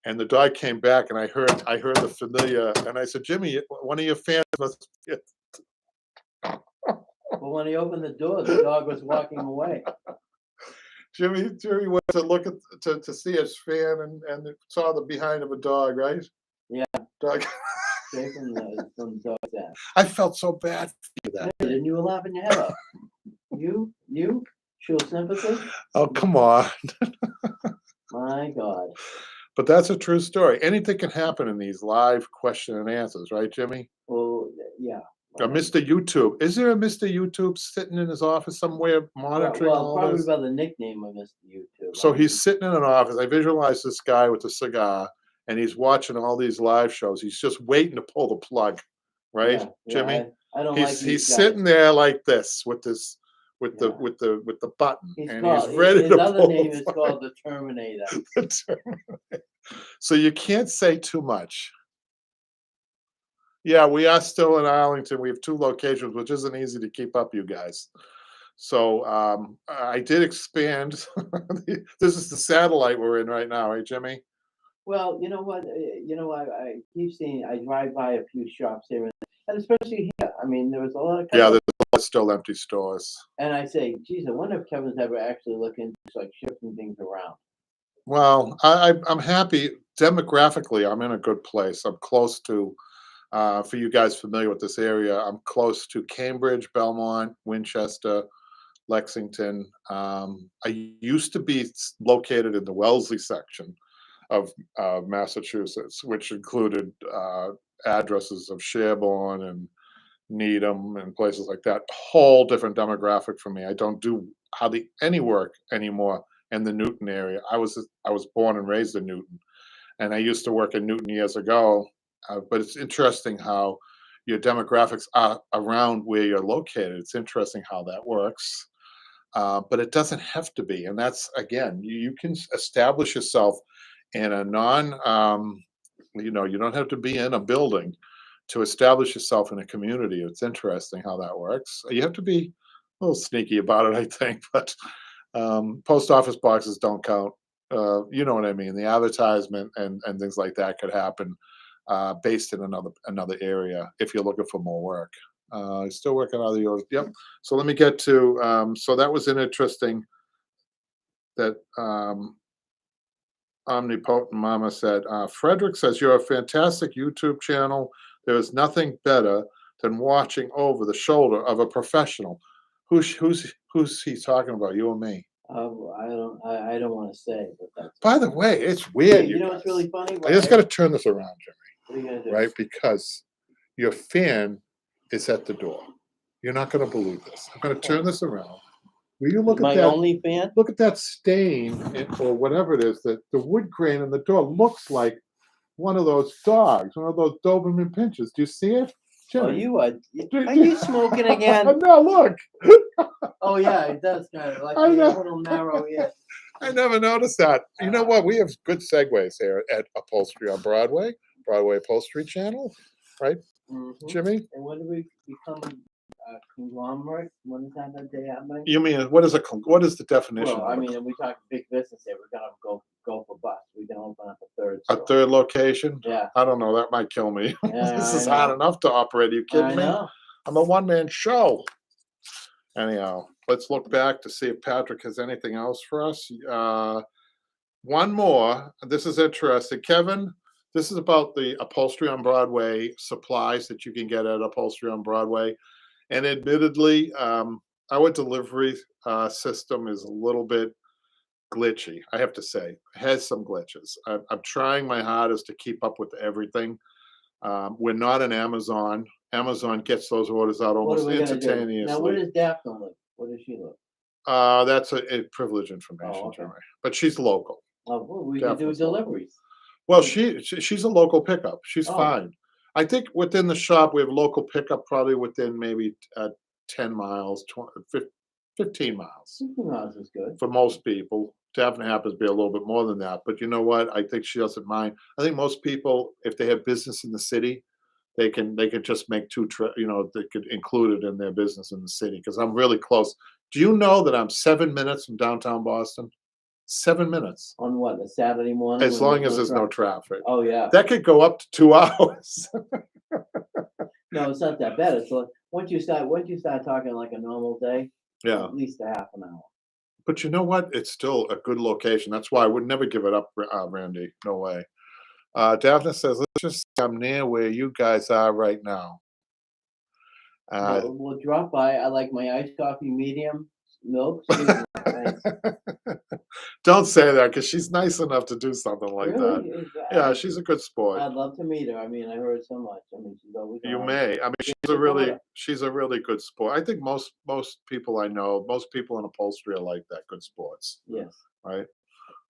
and the dog came back, and I heard the familiar, and I said, Jimmy, one of your fans must be. But when he opened the door, the dog was walking away. Jimmy went to look at to see his fan and saw the behind of a dog, right? Yeah. Dog. Straight from the dog's ass. I felt so bad for that. Hey, didn't you were laughing your head off? You show sympathy? Oh, come on. My God. But that's a true story. Anything can happen in these live question and answers, right, Jimmy? Well, yeah. Mr. YouTube. Is there a Mr. YouTube sitting in his office somewhere monitoring all probably this? by the nickname of Mr. YouTube. So he's sitting in an office. I visualize this guy with a cigar, and he's watching all these live shows. He's just waiting to pull the plug, right, Yeah, Jimmy? I don't He's like these guys. sitting there like this with Yeah. the button, He's and called, he's ready his to other pull name the is plug. called the Terminator. So you can't say too much. Yeah, we are still in Arlington. We have 2 locations, which isn't easy to keep up, you guys. So I did expand. This is the satellite we're in right now, right, Jimmy? Well, you know what? I keep seeing. I drive by a few shops here, and especially here. I mean, there was a lot of. Yeah, there's a lot of still empty stores. And I say, geez, I wonder if Kevin's ever actually looking like shifting things around. Well, I'm happy demographically. I'm in a good place. I'm close to. For you guys familiar with this area, I'm close to Cambridge, Belmont, Winchester, Lexington. I used to be located in the Wellesley section of Massachusetts, which included addresses of Sherborne and Needham and places like that. Whole different demographic for me. I don't do hardly any work anymore in the Newton area. I was born and raised in Newton, and I used to work in Newton years ago. But it's interesting how your demographics are around where you're located. It's interesting how that works. But it doesn't have to be, and that's again, you can establish yourself in a you don't have to be in a building to establish yourself in a community. It's interesting how that works. You have to be a little sneaky about it, I think, but post office boxes don't count. You know what I mean? The advertisement and things like that could happen based in another area if you're looking for more work. Still working on the yours. Yep. So let me get to. So that was an interesting that Omnipotent Mama said. Frederick says you're a fantastic YouTube channel. There is nothing better than watching over the shoulder of a professional. Who's he talking about? You or me? I don't want to say, but that's. By the way, it's Hey, weird. you know what's really funny? I just got to turn this around, Jimmy. What are you gonna do? Right? Because your fan is at the door. You're not going to believe this. I'm going to turn this around. Will you look My at that? only fan? Look at that stain or whatever it is. That the wood grain in the door looks like one of those dogs, one of those Doberman pinches. Do you see it, Oh, Jimmy? are you smoking again? No, look. Oh yeah, it does kind of like I a know. little narrow. Yeah. I never noticed that. You know what? We have good segues here at Upholstery on Broadway Upholstery Channel, right, Mhm. Jimmy? And when do we become a conglomerate? When is that day happening? You mean what is the definition? Well, of I mean, we talk big business here. We're gonna go for bust. We can open up a third. a store. third location? Yeah. I don't know. That might kill me. Yeah, This is I hard know. enough to operate. Are you kidding I me? know. I'm a one-man show. Anyhow, let's look back to see if Patrick has anything else for us. One more. This is interesting. Kevin, this is about the Upholstery on Broadway supplies that you can get at Upholstery on Broadway. And admittedly, our delivery system is a little bit glitchy, I have to say. It has some glitches. I'm trying my hardest to keep up with everything. We're not an Amazon. Amazon gets those orders out What are almost we gonna do? instantaneously. Now, where does Daphne live? Where does she live? That's a privileged information, Oh, okay. Jeremy. But she's local. Oh, well, we can do Daphne's local. deliveries. Well, she's a local pickup. She's Oh. fine. I think within the shop we have local pickup probably within maybe 10 miles, 15 miles 15 miles is good. for most people. Daphne happens to be a little bit more than that. But you know what? I think she doesn't mind. I think most people, if they have business in the city, they can just make they could include it in their business in the city because I'm really close. Do you know that I'm 7 minutes from downtown Boston? 7 minutes. On what, a Saturday morning? As when long as there's no traffic. Oh, yeah. That could go up to 2 hours. No, it's not that bad. It's like, once you start talking like a normal day, Yeah. at least a half an hour. But you know what? It's still a good location. That's why I would never give it up, Randy. No way. Daphne says, let's just say I'm near where you guys are right now. We'll drop by. I like my iced coffee medium milk. Nice. Don't say that because she's nice enough to do something like that. Really? Yeah, she's a good sport. I'd love to meet her. I mean, I heard so much. I mean, she's always You on. may. I mean, she's a really good sport. I think most people I know, most people in upholstery are like that, good sports, Yes. right?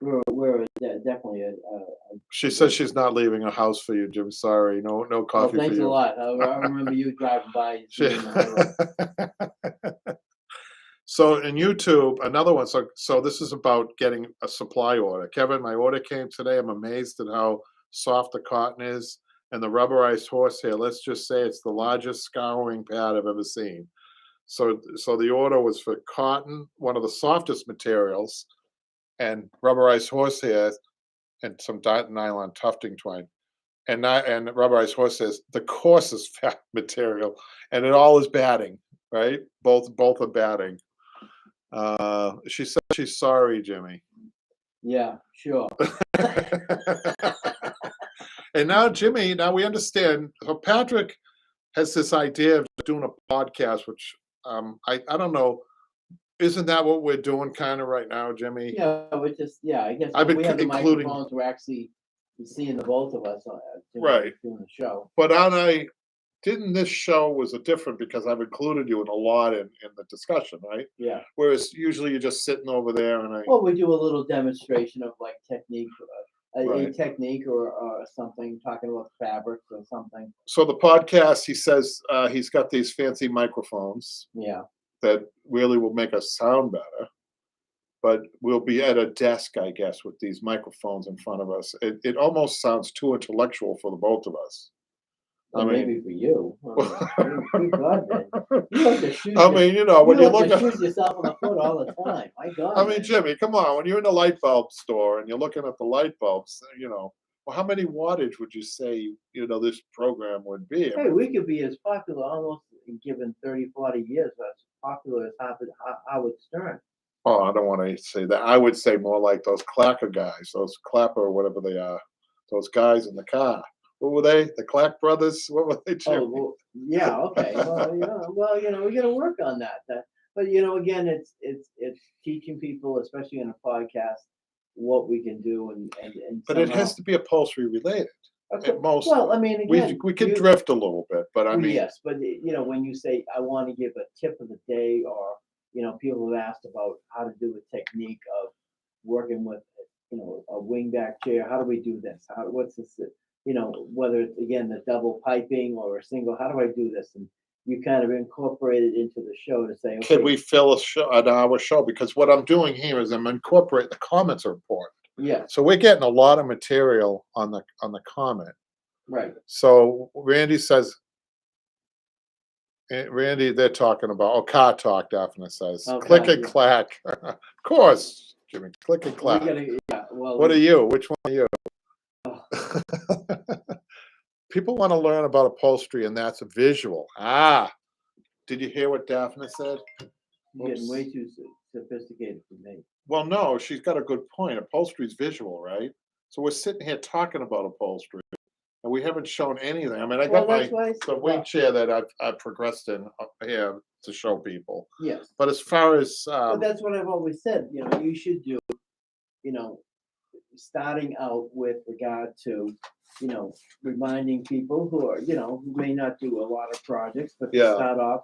We're definitely a She says she's not leaving her house for you, Jim. Sorry, no well, coffee for thanks a you. lot. I remember you driving by. And She- seeing the highway. So in YouTube, another one. So this is about getting a supply order. Kevin, my order came today. I'm amazed at how soft the cotton is and the rubberized horsehair. Let's just say it's the largest scouring pad I've ever seen. So the order was for cotton, one of the softest materials, and rubberized horsehair and some nylon tufting twine. And rubberized horsehair is the coarsest material, and it all is batting, right? Both are batting. She said she's sorry, Jimmy. Yeah, sure. And now, Jimmy, now we understand. So Patrick has this idea of doing a podcast, which I don't know Isn't that what we're doing kind of right now, Jimmy? Yeah, we just, yeah, I guess I've when been we have the including, microphones, we're actually seeing the both of us right. doing the show. But aren't I, didn't this show was a different because I've included you in a lot in the discussion, right? Yeah. Whereas usually you're just sitting over there and I, Well, we do a little demonstration of like technique, a right. technique or something, talking about fabrics or something. So the podcast, he says he's got these fancy microphones Yeah. that really will make us sound better. But we'll be at a desk, I guess, with these microphones in front of us. It almost sounds too intellectual for the both of us. Well, I mean, maybe for you. Good God, man. You like to shoot. I mean, you know, when you like look to at, shoot yourself in the foot all the time. My God. I mean, Man. Jimmy, come on, when you're in the light bulb store and you're looking at the light bulbs, you know, well, how many wattage would you say, you know, this program would be? I Hey, mean, we could be as popular almost given 30, 40 years as popular as Howard Stern. oh, I don't want to say that. I would say more like those clacker guys, those clapper or whatever they are, those guys in the car. What were they? The Clack brothers? What were they? Jimmy? Oh, well, yeah, okay. We got to work on that. But again, it's teaching people, especially in a podcast, what we can do and But it somehow. has to be upholstery related. Okay. At most, Well, I mean, again, we could drift a little bit, but I well, mean, yes, but when you say I want to give a tip of the day, or people have asked about how to do a technique of working with a wingback chair. How do we do this? What's this? Whether it's again the double piping or a single. How do I do this? And you kind of incorporate it into the show to say, can okay, we fill an hour show? Because what I'm doing here is I'm incorporating the comments are important. yes, So we're getting a lot of material on the comment. right, So Randy says, Randy, they're talking about, car talk definitely says, oh, click God, and yeah. clack. Of course, Jimmy, click and We clack. gotta, yeah. Well, What are you? Which one are you? oh, People want to learn about upholstery, and that's a visual. Did you hear what Daphne said? you're getting Oops. way too sophisticated for me. Well, no, she's got a good point. Upholstery's visual, right? So we're sitting here talking about upholstery, and we haven't shown anything. I mean, I Well, got that's why. the wing chair that I've progressed in here to show people. Yes. But as far as But that's what I've always said. You should do. Starting out with regard to, reminding people who are, who may not do a lot of projects, but to Yeah. start off.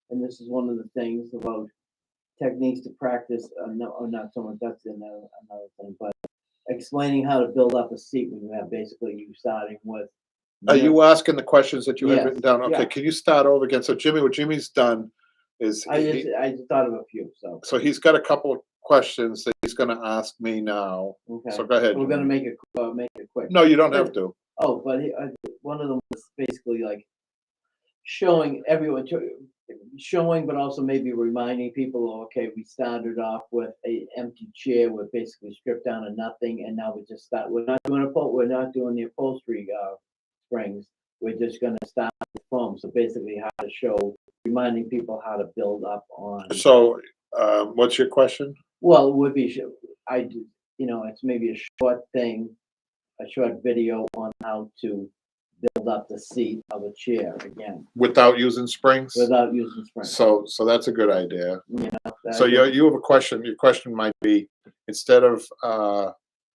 And this is one of the things about techniques to practice. No, not so much. That's another thing. But explaining how to build up a seat when you have basically you starting with. are you asking the questions that you had Yes, written down? Okay, yeah. can you start over again? So Jimmy, what Jimmy's done is I just thought of a few. so he's got a couple of questions that he's going to ask me now. Okay. So go ahead. We're gonna Jimmy. make it quick. No, you don't have to. Oh, but one of them was basically like showing everyone, showing, but also maybe reminding people, okay, we started off with a empty chair, we're basically stripped down to nothing, and now we just start. We're not doing the upholstery springs. We're just gonna start with foam. So basically, how to show, reminding people how to build up on. So, what's your question? Well, it would be I do. It's maybe a short thing, a short video on how to build up the seat of a chair again Without using springs? without using springs. So that's a good idea. That So is- you have a question. Your question might be, instead of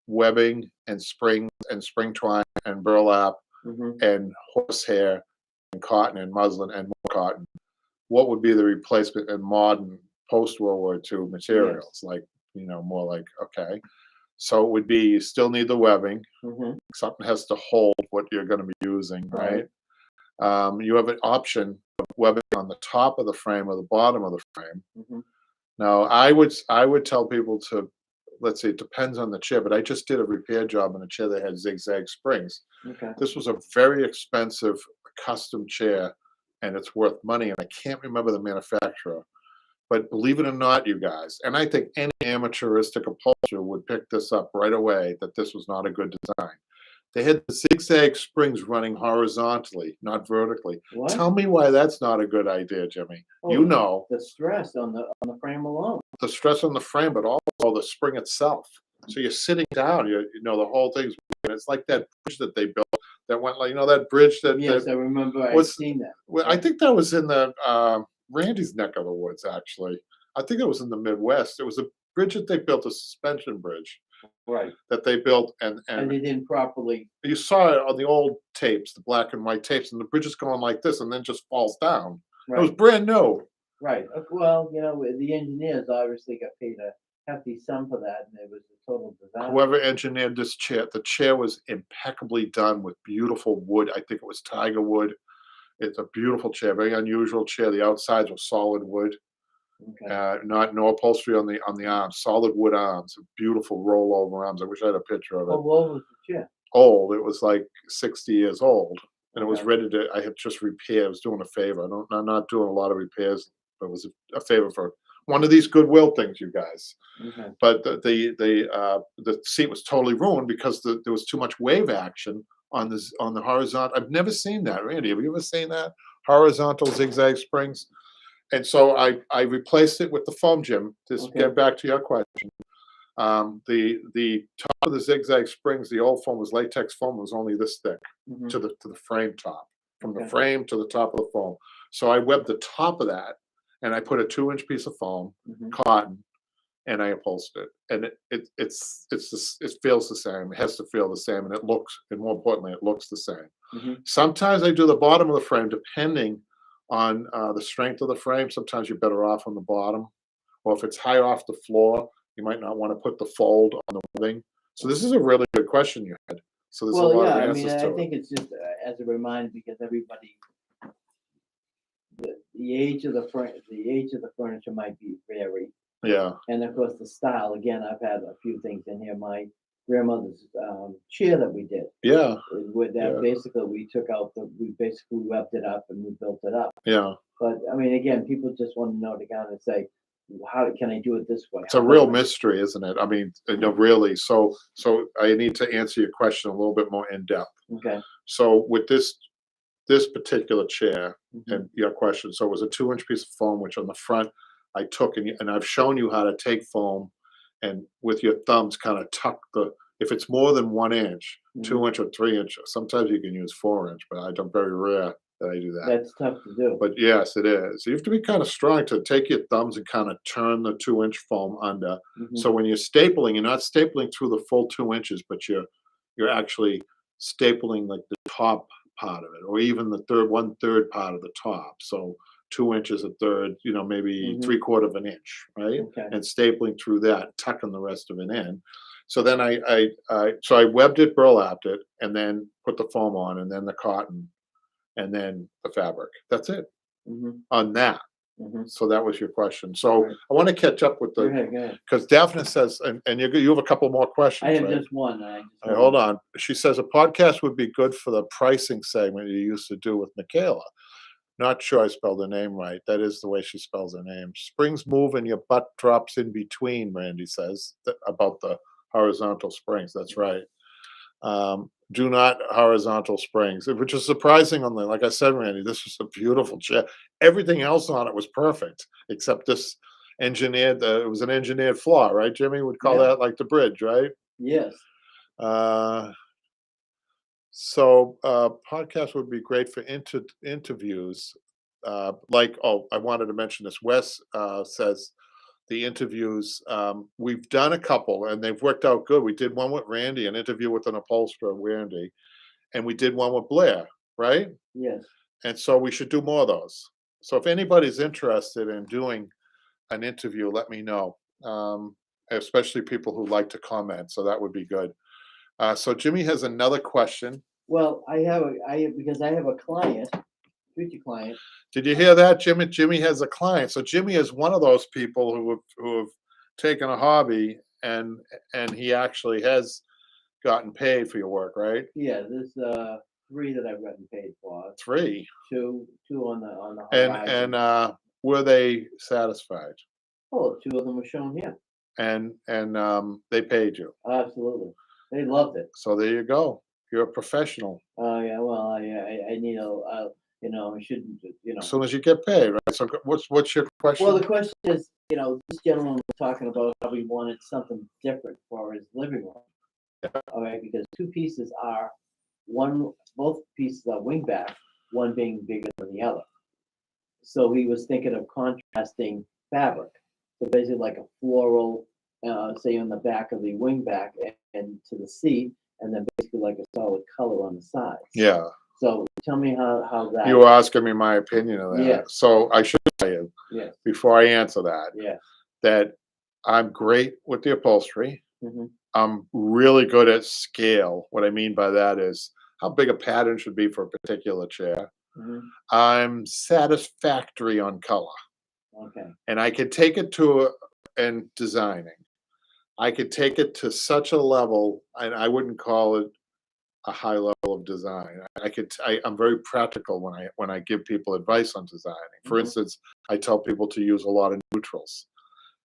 webbing and springs and spring twine and burlap Mhm. and horsehair and cotton and muslin and more cotton, what would be the replacement in modern post World War II materials? Like, more like, okay. So it would be, you still need the webbing. Mhm. Something has to hold what you're going to be using, right? Right. You have an option of webbing on the top of the frame or the bottom of the frame. Mhm. Now, I would tell people to, let's say, it depends on the chair, but I just did a repair job on a chair that had zigzag springs. Okay. This was a very expensive custom chair, and it's worth money, and I can't remember the manufacturer. But believe it or not, you guys, and I think any amateuristic upholsterer would pick this up right away, that this was not a good design. They had the zigzag springs running horizontally, not vertically. What? Tell me wwhy that's not a good idea, Jimmy. Oh, You know the stress on the frame alone. the stress on the frame, but also the spring itself. So you're sitting down, the whole thing's, it's like that bridge that they built that went like, that bridge that, Yes, I remember. I'd was- seen that. well, I think that was in the Randy's neck of the woods, actually. I think it was in the Midwest. It was a bridge that they built, a suspension bridge Right. that they built, And and they didn't properly, you saw it on the old tapes, the black and white tapes, and the bridge is going like this, and then just falls down. It was right, brand new. right. Well, the engineers obviously got paid a hefty sum for that, and it was a total disaster. Whoever engineered this chair, the chair was impeccably done with beautiful wood. I think it was tiger wood. It's a beautiful chair, very unusual chair. The outsides were solid wood, Okay. not no upholstery on the arms, solid wood arms, beautiful rollover arms. I wish I had a picture of Well, it. what was the chair? Old, it was like 60 years old, and it was Okay. ready to. I had just repaired. I was doing a favor. I'm not doing a lot of repairs, but it was a favor for one of these Goodwill things, you guys. Okay. But the seat was totally ruined because there was too much wave action on the horizontal. I've never seen that. Randy, have you ever seen that horizontal zigzag springs? And so I replaced it with the foam, Jim. To Okay. get back to your question, the top of the zigzag springs, the old foam was latex foam, was only this thick Mhm. to the frame top, from the Okay. frame to the top of the foam. So I webbed the top of that, and I put a 2-inch piece of foam, Mhm. cotton, and I upholstered it. And it feels the same. It has to feel the same, and it looks, and more importantly, it looks the same. Mhm. Sometimes I do the bottom of the frame, depending on the strength of the frame. Sometimes you're better off on the bottom, or if it's high off the floor, you might not want to put the fold on the webbing. So this is a really good question you had. So there's a Well, lot yeah, of I mean, answers I to it. think it's just as a reminder because everybody, the age of the furniture might be vary, Yeah, and of course the style. Again, I've had a few things in here. My grandmother's chair that we did yeah, with that. yeah, Basically, we basically webbed it up and we built it up. yeah. But I mean, again, people just want to know to kind of say, how can I do it this way? It's a How real about mystery, isn't it? I mean, really. So I need to answer your question a little bit more in depth. okay. So with this particular chair, Mhm. and your question, so it was a 2-inch piece of foam, which on the front I took, and I've shown you how to take foam and with your thumbs kind of tuck the, if it's more than 1 inch, Mhm. 2 inch or 3 inch, sometimes you can use 4 inch, but I don't, very rare that I do that. That's tough to do. But yes, it is. You have to be kind of strong to take your thumbs and kind of turn the 2-inch foam under. Mhm. So when you're stapling, you're not stapling through the full 2 inches, but you're actually stapling like the top part of it, or even the 1/3 part of the top. So 2 inches, a third, maybe Mhm. 3/4 of an inch, right? Okay. And stapling through that, tucking the rest of it in. So then I webbed it, burlapped it, and then put the foam on, and then the cotton, and then the fabric. That's it Mhm. on that. Mhm. So that was your question. So Right. I want to catch up with Go the, ahead. Go ahead. because Daphne says, and you have a couple more I questions, have right? just one. I just All right, hold wanted- on. She says a podcast would be good for the pricing segment you used to do with Michaela. Not sure I spelled her name right. That is the way she spells her name. Springs move and your butt drops in between, Randy says about the horizontal springs. That's right. Do not horizontal springs, which is surprising. Like I said, Randy, this was a beautiful chair. Everything else on it was perfect, except this engineered. It was an engineered flaw, right? Jimmy would call Yeah. that like the bridge, right? Yes. Uh, podcast would be great for interviews. I wanted to mention this. Wes says the interviews, we've done a couple and they've worked out good. We did one with Randy, an interview with an upholsterer, Randy, and we did one with Blair, right? Yes. And so we should do more of those. So if anybody's interested in doing an interview, let me know. Especially people who like to comment. So that would be good. So Jimmy has another question. Well, because I have a client, future client. Did you hear that, Jimmy? Jimmy has a client. So Jimmy is one of those people who have taken a hobby and he actually has gotten paid for your work, right? Yeah, there's 3 that I've gotten paid for. 3. Two on the And horizon. were they satisfied? Oh, 2 of them were shown here. And they paid you. Absolutely. They loved it. So there you go. You're a professional. Oh, yeah, well, I need I shouldn't, As soon as you get paid, right? So what's your question? Well, the question is, this gentleman was talking about how he wanted something different for his living room. All right, because 2 pieces are both pieces are wingback, one being bigger than the other. So he was thinking of contrasting fabric. So basically like a floral, say on the back of the wing back and to the seat, and then basically like a solid color on the sides. Yeah. So tell me how that. You were asking me my opinion of that. Yes. So I should tell you Yes. before I answer that, Yes. that I'm great with the upholstery. Hmm. I'm really good at scale. What I mean by that is how big a pattern should be for a particular chair. Hmm. I'm satisfactory on color, Okay. and I could take it to and designing. I could take it to such a level, and I wouldn't call it a high level of design. I'm very practical when I give people advice on designing. For Hmm. instance, I tell people to use a lot of neutrals.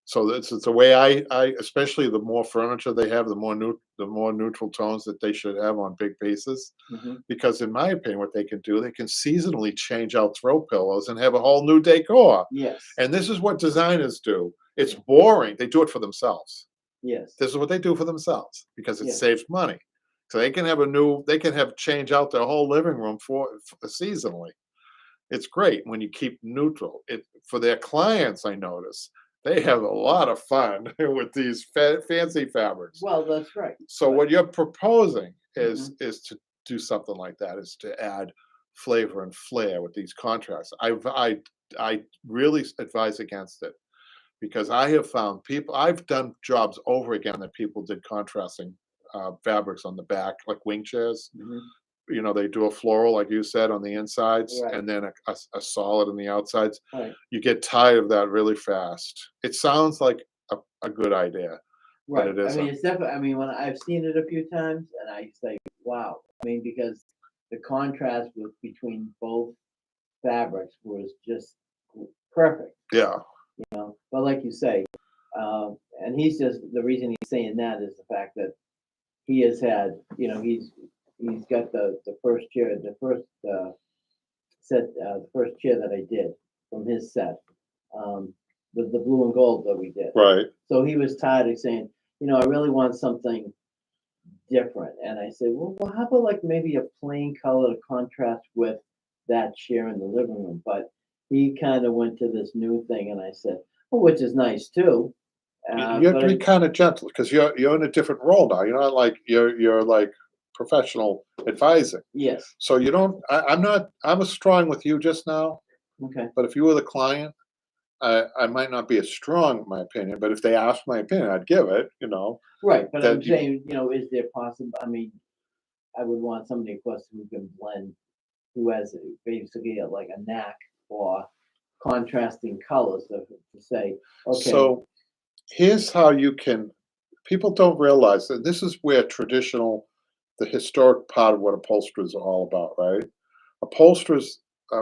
So it's the way I especially the more furniture they have, the more neutral tones that they should have on big pieces. Hmm. Because in my opinion, what they can do, they can seasonally change out throw pillows and have a whole new decor. Yes. And this is what designers do. It's boring. They do it for themselves. Yes. This is what they do for themselves because it Yes. saves money. So they can have change out their whole living room for seasonally. It's great when you keep neutral. It for their clients, I notice they have a lot of fun with these fancy fabrics. Well, that's right. So But what you're proposing Mhm. is to do something like that, is to add flavor and flair with these contrasts. I really advise against it because I have found people. I've done jobs over again that people did contrasting fabrics on the back, like wing chairs. Mhm. They do a floral, like you said, on the insides, Right. and then a solid on the outsides. Right. You get tired of that really fast. It sounds like a good idea, but Right. it I mean, isn't. it's definitely. I mean, when I've seen it a few times, and I say, "Wow!" I mean, because the contrast between both fabrics was just perfect. Yeah. But like you say, and he's just the reason he's saying that is the fact that he has had, he's got the first chair, the first set, the first chair that I did from his set, um, the blue and gold that we did. Right. So he was tired of saying, I really want something different. And I said, well, how about like maybe a plain color to contrast with that chair in the living room? But he kind of went to this new thing, and I said, well, which is nice too. You have But to be kind of gentle because you're in a different role now. You're not like you're like professional advising. yes, So you don't. I'm not. I was strong with you just now, okay, but if you were the client, I might not be as strong in my opinion. But if they asked my opinion, I'd give it. right. But I'm That you, saying, is there possible? I mean, I would want somebody, of course, who can blend, who has basically like a knack for contrasting colors to say, okay, so here's how you can. People don't realize that this is where the historic part of what upholsterers are all about, right? Upholsterers,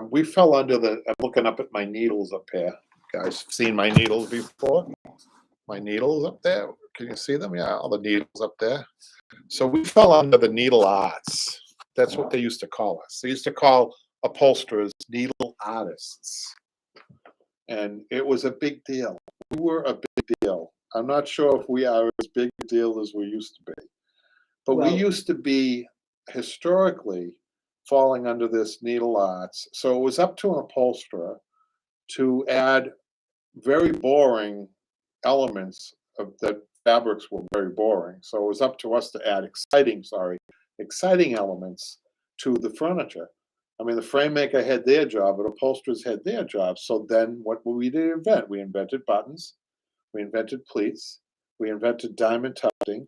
we fell under the. I'm looking up at my needles up here. Guys, seen my needles before? My needles up there. Can you see them? Yeah, all the needles up there. So we fell under the needle arts. That's what they used to call us. They used to call upholsterers needle artists. And it was a big deal. We were a big deal. I'm not sure if we are as big a deal as we used to be. But we well, used to be historically falling under this needle arts. So it was up to an upholsterer to add very boring elements of that fabrics were very boring. So it was up to us to add exciting elements to the furniture. I mean, the frame maker had their job, but upholsterers had their job. So then what we did invent? We invented buttons, we invented pleats, we invented diamond tufting,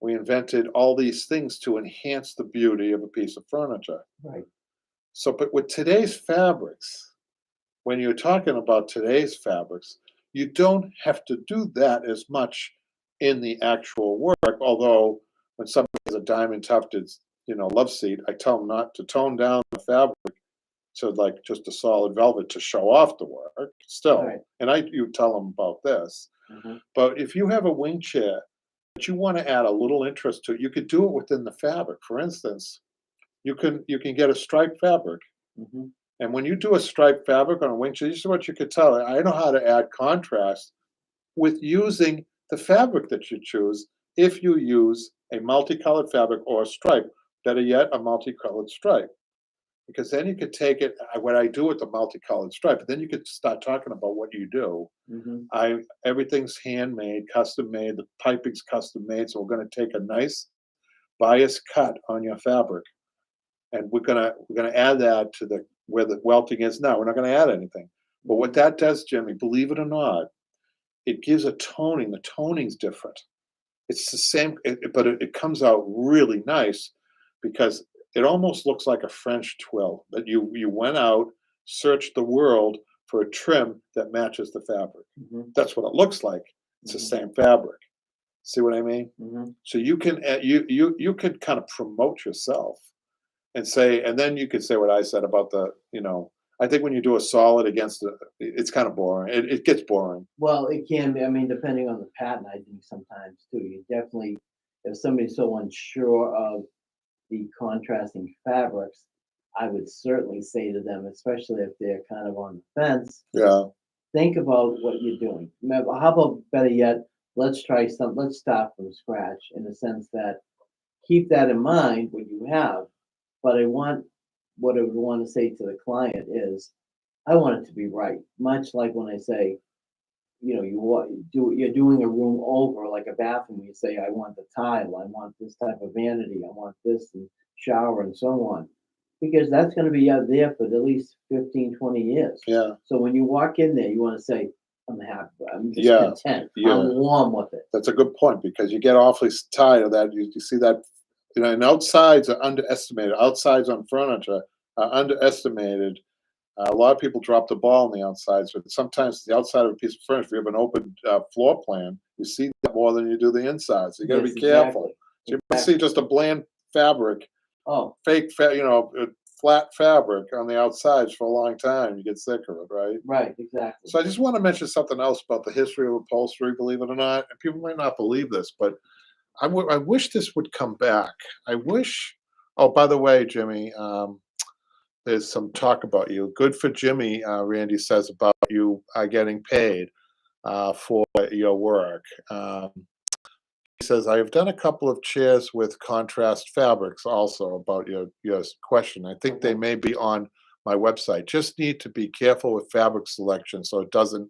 we invented all these things to enhance the beauty of a piece of furniture. right, So, but with today's fabrics, when you're talking about today's fabrics, you don't have to do that as much in the actual work. Although when somebody has a diamond tufted, love seat, I tell them not to tone down the fabric to like just a solid velvet to show off the work still. right, And you tell them about this. hmm, But if you have a wing chair that you want to add a little interest to, you could do it within the fabric. For instance, you can get a striped fabric. hmm, And when you do a striped fabric on a wing chair, this is what you could tell. I know how to add contrast with using the fabric that you choose if you use a multicolored fabric or a stripe. Better yet, a multicolored stripe. because then you could take it, what I do with the multicolored stripe, then you could start talking about what you do. Mhm. Everything's handmade, custom made, the piping's custom made, so we're gonna take a nice bias cut on your fabric, and we're gonna add that to the where the welting is now. We're not gonna add anything. But what that does, Jimmy, believe it or not, it gives a toning. The toning's different. It's the same, but it comes out really nice because it almost looks like a French twill that you went out, searched the world for a trim that matches the fabric. Mhm. That's what it looks like. It's the Mhm. same fabric. See what I mean? Mhm. So you can you could kind of promote yourself and say, and then you could say what I said about I think when you do a solid against it's kind of boring. It gets boring. Well, it can be, I mean, depending on the pattern, I think sometimes too, you definitely, if somebody's so unsure of the contrasting fabrics, I would certainly say to them, especially if they're kind of on the fence, Yeah. think about what you're doing. How about better yet, let's start from scratch in the sense that keep that in mind what you have. But what I would want to say to the client is, I want it to be right. Much like when I say, you're doing a room over like a bathroom. You say, I want the tile, I want this type of vanity, I want this and shower and so on. Because that's going to be out there for at least 15, 20 years. Yeah. So when you walk in there, you want to say, I'm happy, I'm just Yeah. content, Yeah. I'm warm with it. That's a good point because you get awfully tired of that. You see that, and outsides are underestimated. Outsides on furniture are underestimated. A lot of people drop the ball on the outsides, but sometimes the outside of a piece of furniture, if you have an open floor plan, you see that more than you do the inside. So you got to Yes, be careful. exactly. So you might see just a bland fabric, Oh, flat fabric on the outsides for a long time. You get sick of it, right? right, exactly. So I just want to mention something else about the history of upholstery, believe it or not. And people might not believe this, but I wish this would come back. I wish. Oh, by the way, Jimmy, there's some talk about you. Good for Jimmy, Randy says about you getting paid for your work. He says, I have done a couple of chairs with contrast fabrics also about your question. I think they Okay. may be on my website. Just need to be careful with fabric selection so it doesn't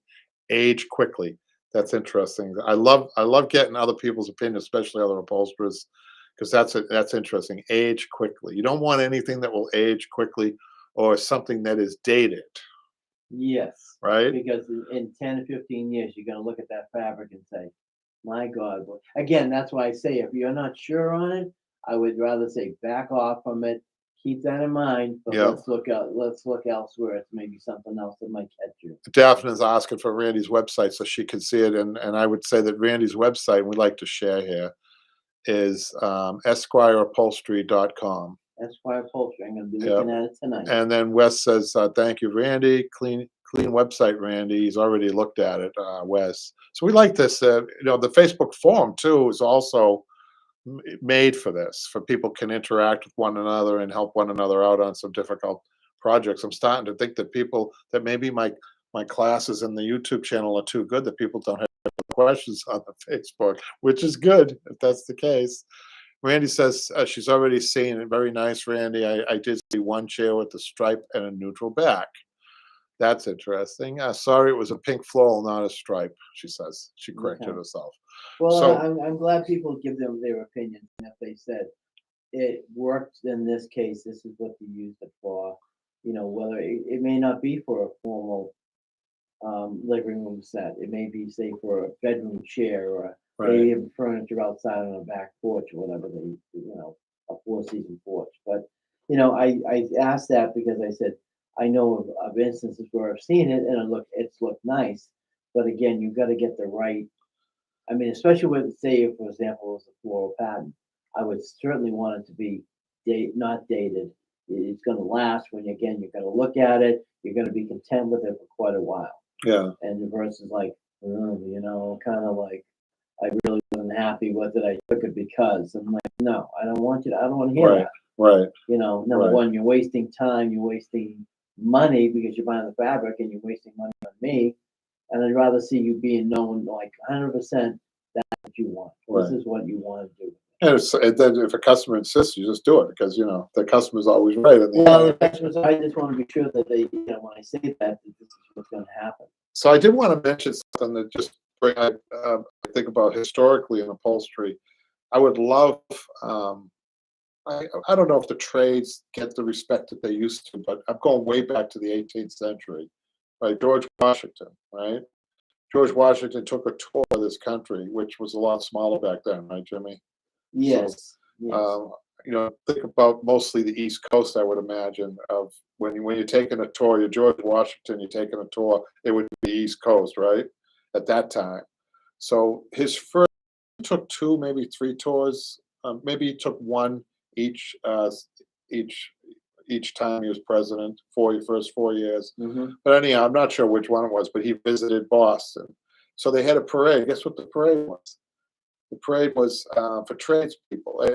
age quickly. That's interesting. I love getting other people's opinions, especially other upholsterers, because that's interesting. Age quickly. You don't want anything that will age quickly or something that is dated, Yes, right? because in 10 or 15 years, you're gonna look at that fabric and say, my God, again, that's why I say if you're not sure on it, I would rather say back off from it. Keep that in mind, but Yeah. let's look elsewhere. It's maybe something else that might catch you. Daphne is asking for Randy's website so she can see it, and I would say that Randy's website, we like to share here, is esquireupholstery.com. Esquire Upholstery. I'm gonna be Yep. looking at it tonight. And then Wes says, thank you, Randy. Clean website, Randy. He's already looked at it, Wes. So we like this. The Facebook forum, too, is also made for this, for people can interact with one another and help one another out on some difficult projects. I'm starting to think that maybe my classes in the YouTube channel are too good, that people don't have questions on the Facebook, which is good if that's the case. Randy says she's already seen it. Very nice, Randy. I did see one chair with a stripe and a neutral back. That's interesting. Sorry, it was a pink floral, not a stripe, she says. She corrected Okay. herself. Well, So, I'm glad people give them their opinions. And if they said it worked in this case, this is what you used it for. Whether it may not be for a formal living room set. It may be, say, for a bedroom chair or maybe have furniture outside on a back porch or whatever a 4-season porch. But I asked that because I said I know of instances where I've seen it and it's looked nice, but again, you've got to get the right. I mean, especially with, say, for example, as a floral pattern, I would certainly want it to be not dated. It's going to last when you're going to look at it. You're going to be content with it for quite a while. yeah. And the versus like, kind of like, I really wasn't happy with it. I took it because I'm like, no, I don't want to hear Right. that. Right. Number Right. one, you're wasting time, you're wasting money because you're buying the fabric and you're wasting money on me. And I'd rather see you being known like 100% that's what you want. Right. This is what you want to do. And then if a customer insists, you just do it because, you know, the customer's always right in the Well, end. that's what I just want to be sure that they, you know, when I say that this is what's going to happen. So I did want to mention something that just I think about historically in upholstery. I would love, I don't know if the trades get the respect that they used to, but I'm going way back to the 18th century, right? George Washington, right? George Washington took a tour of this country, which was a lot smaller back then, right, Jimmy? Yes, yes. You know, think about mostly the East Coast, I would imagine, of when you're taking a tour, you're George Washington, you're taking a tour, it would be East Coast, right? At that time. So his first took two, maybe three tours. Maybe he took one each each each time he was president for the first 4 years. Hmm. But anyhow, I'm not sure which one it was, but he visited Boston. So they had a parade. Guess what the parade was? The parade was for tradespeople,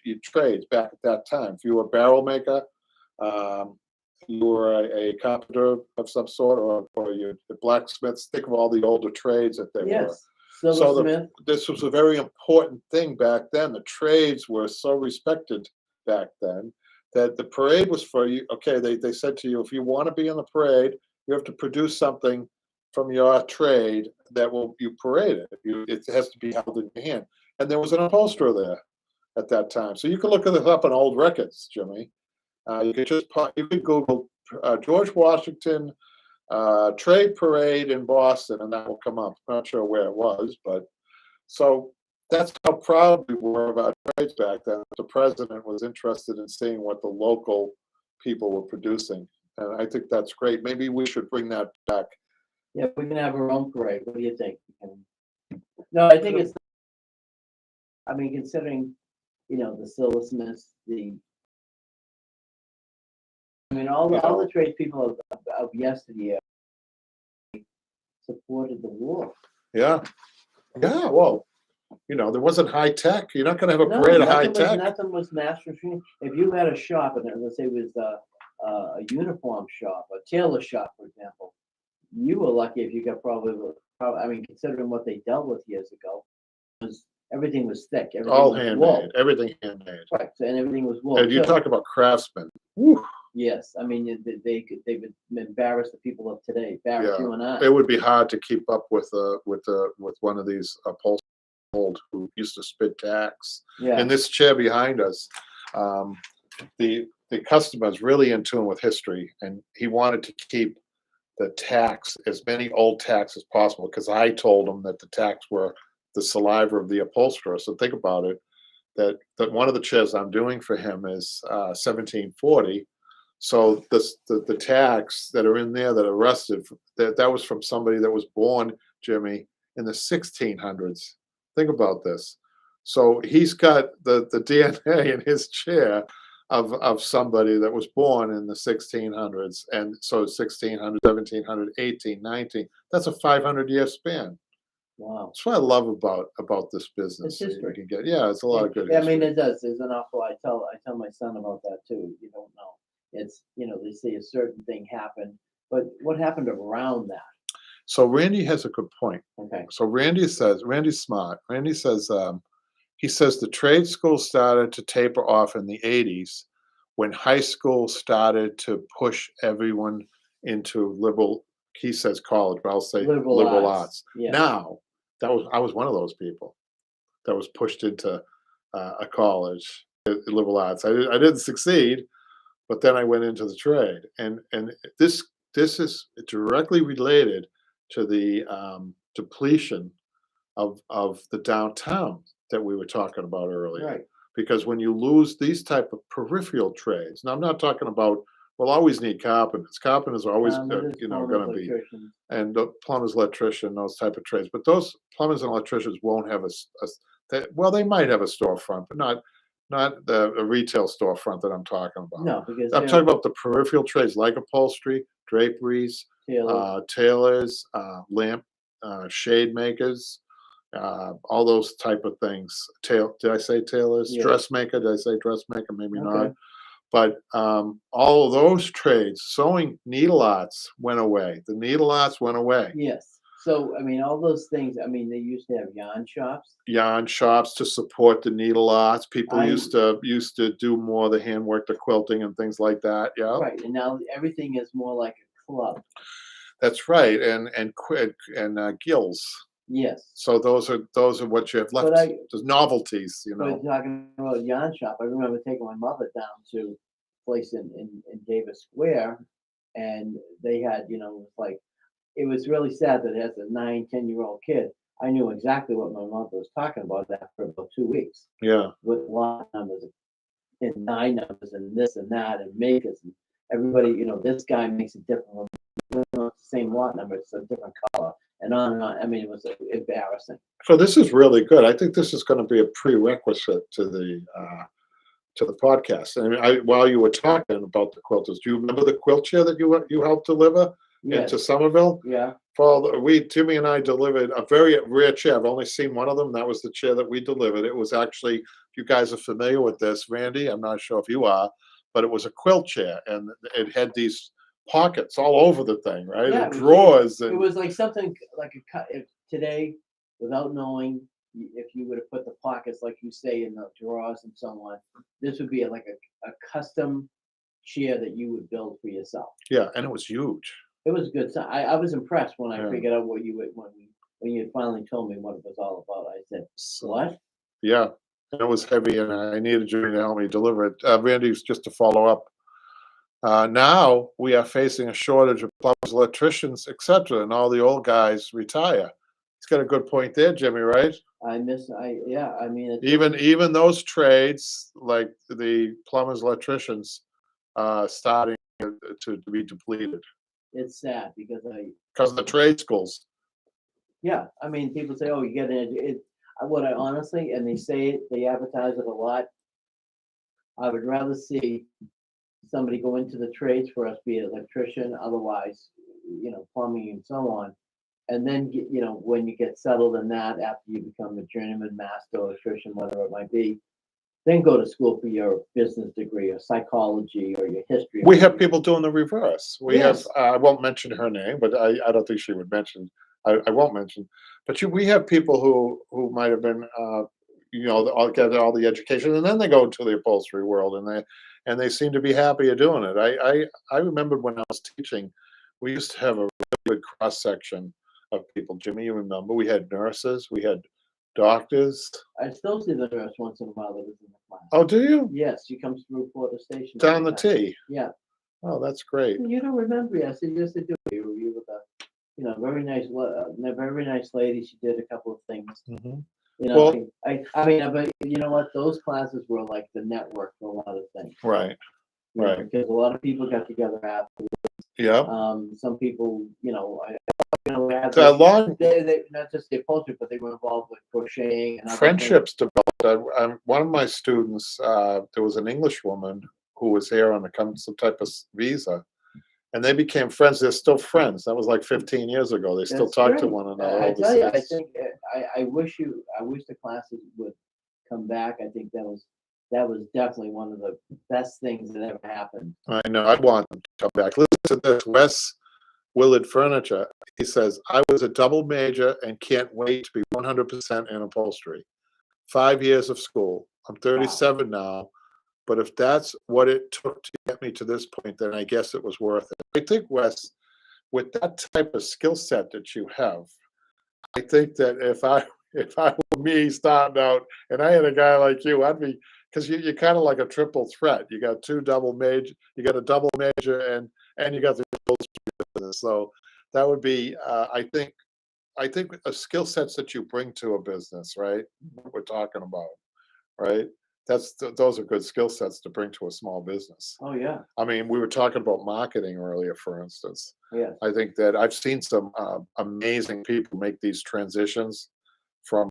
your trades back at that time. If you were a barrel maker, um, you were a carpenter of some sort, or you're a blacksmith. Think of all the older trades that they were. Yes, So silversmith. this was a very important thing back then. The trades were so respected back then that the parade was for you. Okay, they said to you, if you want to be in the parade, you have to produce something from your trade that will you parade it. It has to be held in your hand. And there was an upholsterer there at that time. So you can look this up on old records, Jimmy. You could you could Google George Washington trade parade in Boston, and that will come up. I'm not sure where it was, but so that's how proud we were of our trades back then. The president was interested in seeing what the local people were producing, and I think that's great. Maybe we should bring that back. Yeah, we can have our own parade. What do you think? No, I think it's, I mean, considering, you know, the silversmiths, I mean, all the tradespeople of yesteryear supported the war. Yeah, yeah. Well, you know, there wasn't high tech. You're not going to have a No, parade of high nothing was, tech. nothing was mass machine. If you had a shop, and let's say it was a uniform shop, a tailor shop, for example, you were lucky if you got probably, I mean, considering what they dealt with years ago, was everything was thick, everything All was handmade, wool. everything handmade. Right, so, and everything was wool. And you So, talk about craftsmen. Whew, yes, I mean, they would embarrass the people of today, embarrass Yeah. you and I. it would be hard to keep up with one of these upholsterers who used to spit tacks. Yeah, And this chair behind us, um, the customer is really in tune with history, and he wanted to keep the tacks, as many old tacks as possible, because I told him that the tacks were the saliva of the upholsterer. So think about it, that one of the chairs I'm doing for him is 1740. So the tacks that are in there that are rusted, that was from somebody that was born, Jimmy, in the 1600s. Think about this. So he's got the DNA in his chair of somebody that was born in the 1600s, and so 1600, 1700, 18, 19. That's a 500-year span. wow. That's what I love about this business. It's So you history. can get, yeah, it's a lot of good Yeah, I mean, history. it does. There's an awful. I tell my son about that too. You don't know. It's, you know, they say a certain thing happened, but what happened around that? So Randy has a good point. Okay. So Randy's smart. Randy says, he says the trade school started to taper off in the 80s when high school started to push everyone into liberal, he says college, but I'll say liberal arts. Yeah. Now, I was one of those people that was pushed into a college, liberal arts. I didn't succeed, but then I went into the trade, and this is directly related to the depletion of the downtown that we were talking about earlier. Right. Because when you lose these type of peripheral trades, now I'm not talking about, we'll always need carpenters. Carpenters are always There's you know plumbers, going to be, electricians. and plumbers, electrician, those type of trades. But those plumbers and electricians won't have well, they might have a storefront, but not a retail storefront that I'm talking about. No, because I'm talking about the peripheral trades like upholstery, draperies, tailors, lamp shade makers, all those type of things. Did I say tailors? Yeah. Dressmaker? Did I say dressmaker? Maybe not. Okay. But all of those trades, sewing needle arts went away. The needle arts went away. Yes. So, I mean, all those things, I mean, they used to have yarn shops. Yarn shops to support the needle arts. People I- used to do more of the handwork, the quilting and things like that. Yeah. Right, and now everything is more like a club. That's right. And gills. Yes. So those are what you have left. But I, There's novelties, you but know. talking about yarn shop, I remember taking my mother down to a place in Davis Square, and they had, like, it was really sad that as a 9, 10-year-old kid, I knew exactly what my mother was talking about after about 2 weeks Yeah. with lot numbers and nine numbers and this and that and makers and everybody, this guy makes it different. From, it's the same lot number, it's a different color and on and on. I mean, it was embarrassing. So this is really good. I think this is going to be a prerequisite to the podcast. And while you were talking about the quilters, do you remember the quilt chair that you helped deliver into Yes, Somerville? yeah, Timmy and I delivered a very rare chair. I've only seen one of them. That was the chair that we delivered. It was actually, you guys are familiar with this, Randy. I'm not sure if you are, but it was a quilt chair, and it had these pockets all over the thing, right? Yeah, And it was drawers it and was like something like a cut today, without knowing if you would have put the pockets like you say in the drawers and so on. This would be like a custom chair that you would build for yourself. yeah, and it was huge. It was good. So I was impressed when I Yeah. figured out what you would when you finally told me what it was all about. I said, So, "What?" yeah, and it was heavy, and I needed you to help me deliver it. Randy, just to follow up. Now we are facing a shortage of plumbers, electricians, etc., and all the old guys retire. He's got a good point there, Jimmy, right? Yeah. I mean, Even those trades like the plumbers, electricians, starting to be depleted it's sad because because of the trade schools. yeah. I mean, people say, "Oh, you get it." What I honestly, and they say it, they advertise it a lot. I would rather see somebody go into the trades for us, be it electrician, otherwise, plumbing and so on. And then, when you get settled in that, after you become a journeyman master electrician, whatever it might be, then go to school for your business degree or psychology or your history. We have people doing the reverse. We Yes. have, I won't mention her name, but I don't think she would mention, I won't mention. But we have people who might have been, all get all the education, and then they go into the upholstery world, and they seem to be happy at doing it. I remember when I was teaching, we used to have a really good cross section of people. Jimmy, you remember? We had nurses, we had doctors. I still see the nurse once in a while that was in the class. Oh, do you? Yes, she comes through Porter Station. Down the sometimes. T. Yeah. Oh, that's great. You don't remember? Yes, she used to do. You were the, very nice, very nice lady. She did a couple of things. Mhm. Well, I mean, but you know what? Those classes were like the network for a lot of things. Right. Right. Because a lot of people got together after. Yeah. Some people, had they not just the upholstery, but they were involved with crocheting and other Friendships developed. One of my students, there was an English woman who was here on some type of visa, and they became friends. They're still friends. That was like 15 years ago. They still That's talk to great. one another. I tell you, I overseas. think I wish the classes would come back. I think that was definitely one of the best things that ever happened. I know. I want them to come back. Listen to this. Wes Willard Furniture. He says, I was a double major and can't wait to be 100% in upholstery. 5 years of school. I'm 37 now, but if that's what it took to get me to this point, then I guess it was worth it. I think, Wes, with that type of skill set that you have, I think that if I were me starting out and I had a guy like you, I'd be, because you're kind of like a triple threat. You got you got a double major and you got the upholstery business. So that would be, I think skill sets that you bring to a business, right? What we're talking about, right? Those are good skill sets to bring to a small business. Oh yeah. I mean, we were talking about marketing earlier, for instance. Yeah. I think that I've seen some amazing people make these transitions from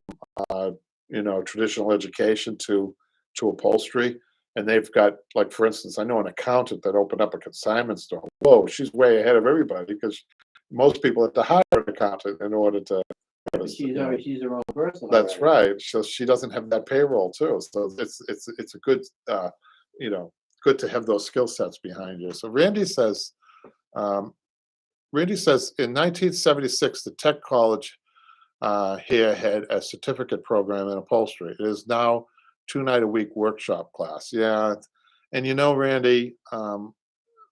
traditional education to upholstery, and they've got, like, for instance, I know an accountant that opened up a consignment store. Whoa, she's way ahead of everybody because most people have to hire an accountant in order to. She's her own person. That's already. right. So she doesn't have that payroll too. So it's a good good to have those skill sets behind you. So Randy says, Randy says in 1976, the tech college here had a certificate program in upholstery. It is now 2 night a week workshop class. Yeah, and Randy,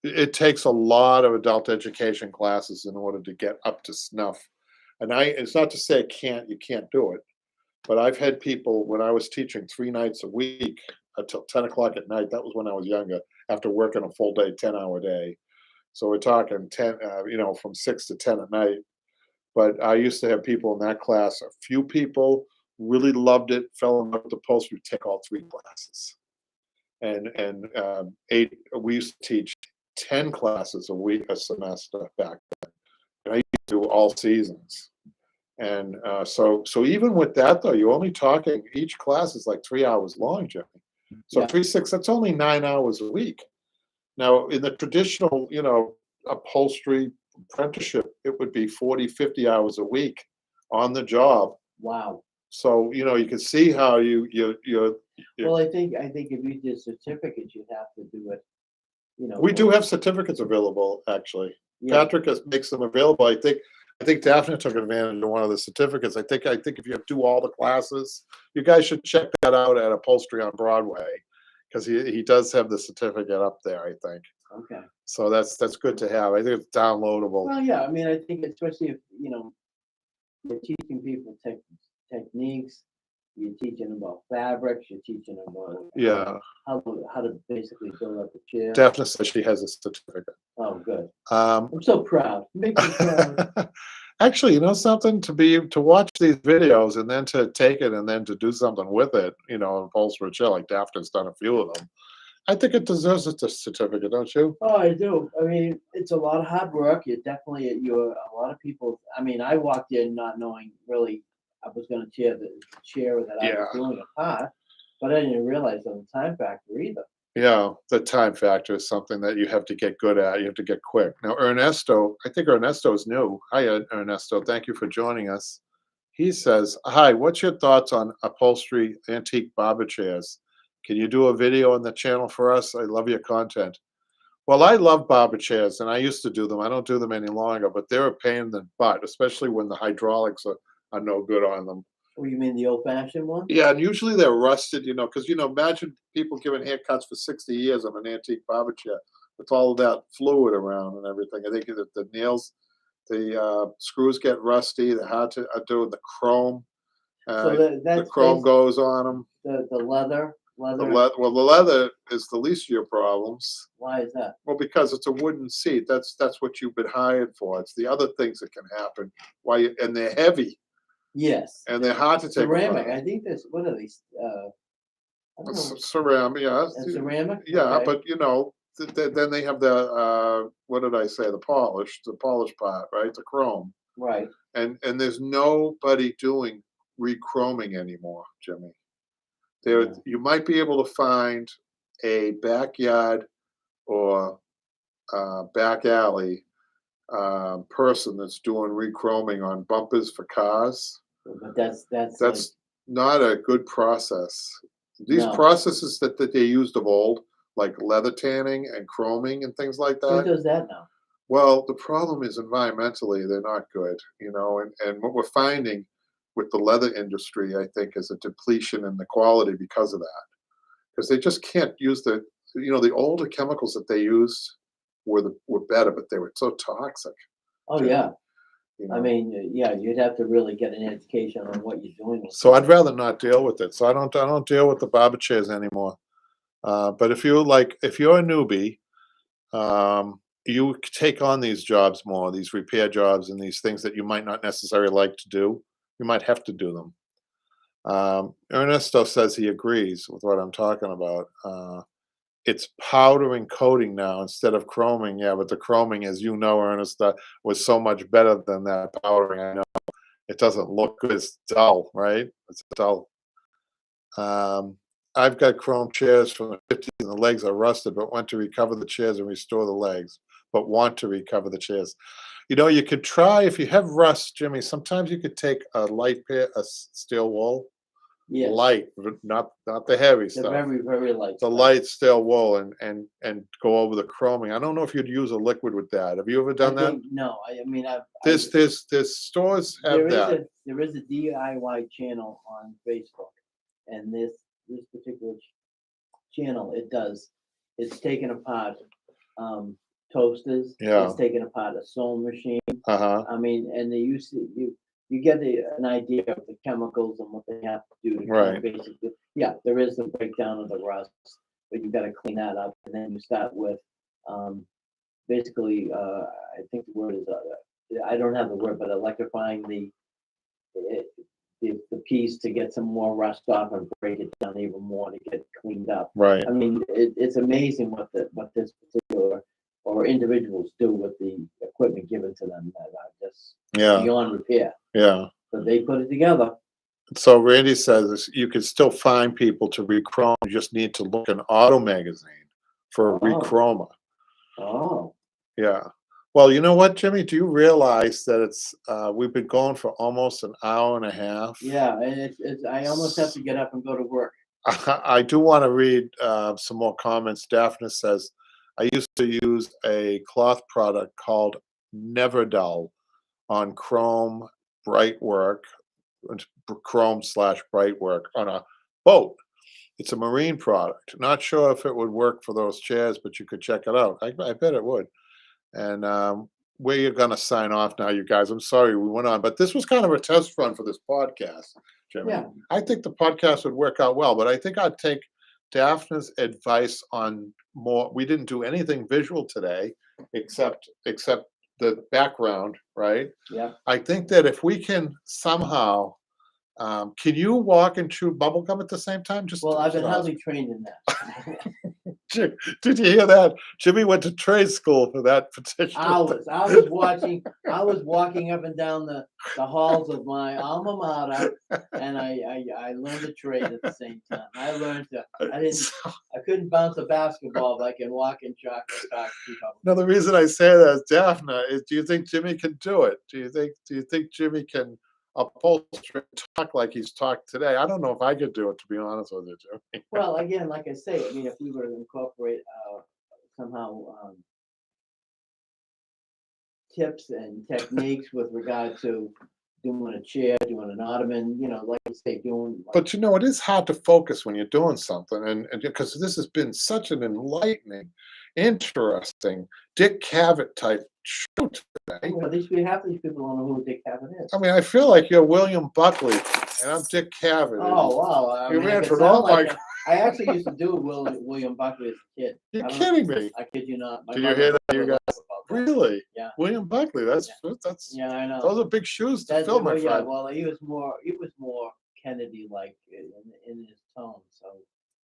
it takes a lot of adult education classes in order to get up to snuff. And it's not to say you can't do it, but I've had people when I was teaching 3 nights a week until 10 o'clock at night. That was when I was younger, after working a full day, 10-hour day. So we're talking 10, from 6 to 10 at night. But I used to have people in that class. A few people really loved it, fell in love with the upholstery, take all 3 classes. And we used to teach 10 classes a semester back then. And I used to do all seasons. And so even with that though, you're only talking, each class is like 3 hours long, Jimmy. So Yeah. 3, 6, that's only 9 hours a week. Now in the traditional, upholstery apprenticeship, it would be 40, 50 hours a week on the job. Wow. So, you can see how you're Well, I think if you did certificates, you'd have to do it, we do have certificates available, actually. Yeah. Patrick makes them available. I think Daphne took advantage of one of the certificates. I think if you do all the classes, you guys should check that out at Upholstery on Broadway, because he does have the certificate up there, I think. Okay. So that's good to have. I think it's downloadable. Well, yeah, I mean, I think especially if, you're teaching people techniques, you're teaching about fabrics, you're teaching about Yeah. how to basically build up a chair. Daphne says she has a certificate. Oh, good. Um, I'm so proud. Make me proud. Actually, to watch these videos and then to take it and then to do something with it, an upholstery chair, like Daphne's done a few of them. I think it deserves a certificate, don't you? Oh, I do. I mean, it's a lot of hard work. You're a lot of people. I mean, I walked in not knowing really I was going to tear the chair that I was doing apart, but I didn't realize on the time factor either. Yeah, the time factor is something that you have to get good at. You have to get quick. Now, Ernesto, I think Ernesto is new. Hi, Ernesto. Thank you for joining us. He says, hi, what's your thoughts on upholstery antique barber chairs? Can you do a video on the channel for us? I love your content. Well, I love barber chairs, and I used to do them. I don't do them any longer, but they're a pain in the butt, especially when the hydraulics are no good on them. Oh, you mean the old-fashioned one? Yeah, and usually they're rusted, because, imagine people giving haircuts for 60 years on an antique barber chair with all of that fluid around and everything. I think that the nails, the screws get rusty. They're hard to do with the chrome. So that's the chrome goes on them. the leather. Well, the leather is the least of your problems. Why is that? Well, because it's a wooden seat. That's what you've been hired for. It's the other things that can happen. And they're heavy. Yes. And they're hard to take Ceramic. apart. I think there's what are these? I don't know. Ceramic, yeah. Ceramic. Yeah, Okay. but then they have the what did I say? The polished part, right? The chrome. Right. And there's nobody doing re-chroming anymore, Jimmy. You might be able to find a backyard or back alley person that's doing re-chroming on bumpers for cars. But that's not a good process. These No. processes that they used of old, like leather tanning and chroming and things like Who that. does that now? Well, the problem is environmentally, they're not good, and what we're finding with the leather industry, I think, is a depletion in the quality because of that. Because they just can't use the older chemicals that they used were better, but they were so toxic. Oh yeah. You I know? mean, yeah, you'd have to really get an education on what you're doing. with So it. I'd rather not deal with it. So I don't deal with the barber chairs anymore. But if you're a newbie, you take on these jobs more, these repair jobs and these things that you might not necessarily like to do. You might have to do them. Ernesto says he agrees with what I'm talking about. It's powder and coating now instead of chroming. Yeah, but the chroming, as you know, Ernesto, was so much better than that powdering. I know it doesn't look good. It's dull, right? It's dull. I've got chrome chairs from the 50s and the legs are rusted, but want to recover the chairs and restore the legs, but want to recover the chairs. You could try, if you have rust, Jimmy, sometimes you could take a light pair of steel wool Yes, light, not the heavy they're stuff. very, very light. The stuff. light steel wool and go over the chroming. I don't know if you'd use a liquid with that. Have you ever I done that? think, no, I mean, There's stores have that. there is a DIY channel on Facebook, and this particular channel, it's taken apart toasters. Yeah. It's taken apart a sewing machine. Uh-huh. I mean, and they used to you get an idea of the chemicals and what they have to do to kind of Right. basically. Yeah, there is the breakdown of the rust, but you got to clean that up, and then you start with basically. I think the word is I don't have the word, but electrifying the piece to get some more rust off and break it down even more to get it cleaned up. Right. I mean, it's amazing what this particular or individuals do with the equipment given to them that are just Yeah. beyond repair. Yeah. But they put it together. So Randy says you can still find people to rechrome. You just need to look in Auto Magazine for a Oh. rechroma. Oh, Yeah. Well, you know what, Jimmy? Do you realize that it's we've been going for almost an hour and a half? yeah, and it's I almost have to get up and go to work. I do want to read some more comments. Daphne says, I used to use a cloth product called Never Dull on chrome brightwork, chrome/brightwork on a boat. It's a marine product. Not sure if it would work for those chairs, but you could check it out. I bet it would. And we're going to sign off now, you guys. I'm sorry we went on, but this was kind of a test run for this podcast, Jimmy. Yeah. I think the podcast would work out well, but I think I'd take Daphne's advice on more. We didn't do anything visual today, except the background, right? Yeah. I think that if we can somehow, can you walk and chew bubble gum at the same time? Just Well, I've been just ask. highly trained in that. Did you hear that? Jimmy went to trade school for that particular. I was walking up and down the halls of my alma mater, and I learned a trade at the same time. I couldn't bounce a basketball, but I can walk and talk. No, the reason I say that is Daphne is. Do you think Jimmy can do it? Do you think Jimmy can upholster talk like he's talked today? I don't know if I could do it, to be honest with you, Jimmy. Well, again, like I say, I mean, if we were to incorporate somehow tips and techniques with regard to doing a chair, doing an ottoman, like you say, doing. But it is hard to focus when you're doing something, and because this has been such an enlightening, interesting Dick Cavett type show today. Well, half these people don't know who Dick Cavett is. I mean, I feel like you're William Buckley, and I'm Dick Cavett. Oh wow! You ran through all my. I actually used to do William Buckley as a kid. You're kidding me. I kid you not. Did you hear that, you guys? Really? Yeah. William Buckley. That's. Yeah, I know. Those are big shoes to fill, my friend. Well, he was more Kennedy-like in his tone, so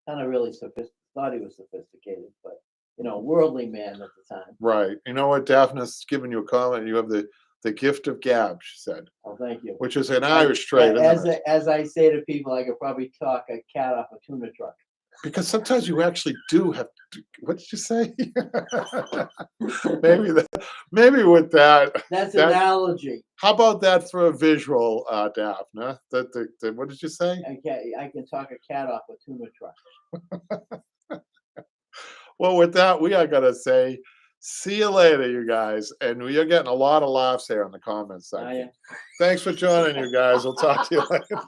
kind of really thought he was sophisticated, but worldly man at the time. Right. You know what? Daphne's giving you a comment. You have the gift of gab, she said. Oh, thank you. Which is an Irish trait, isn't it? As I say to people, I could probably talk a cat off a tuna truck. Because sometimes you actually do have to, what did you say? maybe with that. That's an analogy. How about that for a visual, Daphne? What did you say? I can talk a cat off a tuna truck. Well, with that, we are gonna say, see you later, you guys. And we are getting a lot of laughs here in the comments section. Yeah. Thanks for joining, you guys. We'll talk to you later.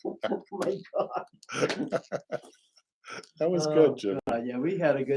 Oh my God. That was good, Jim. God, yeah, we had a good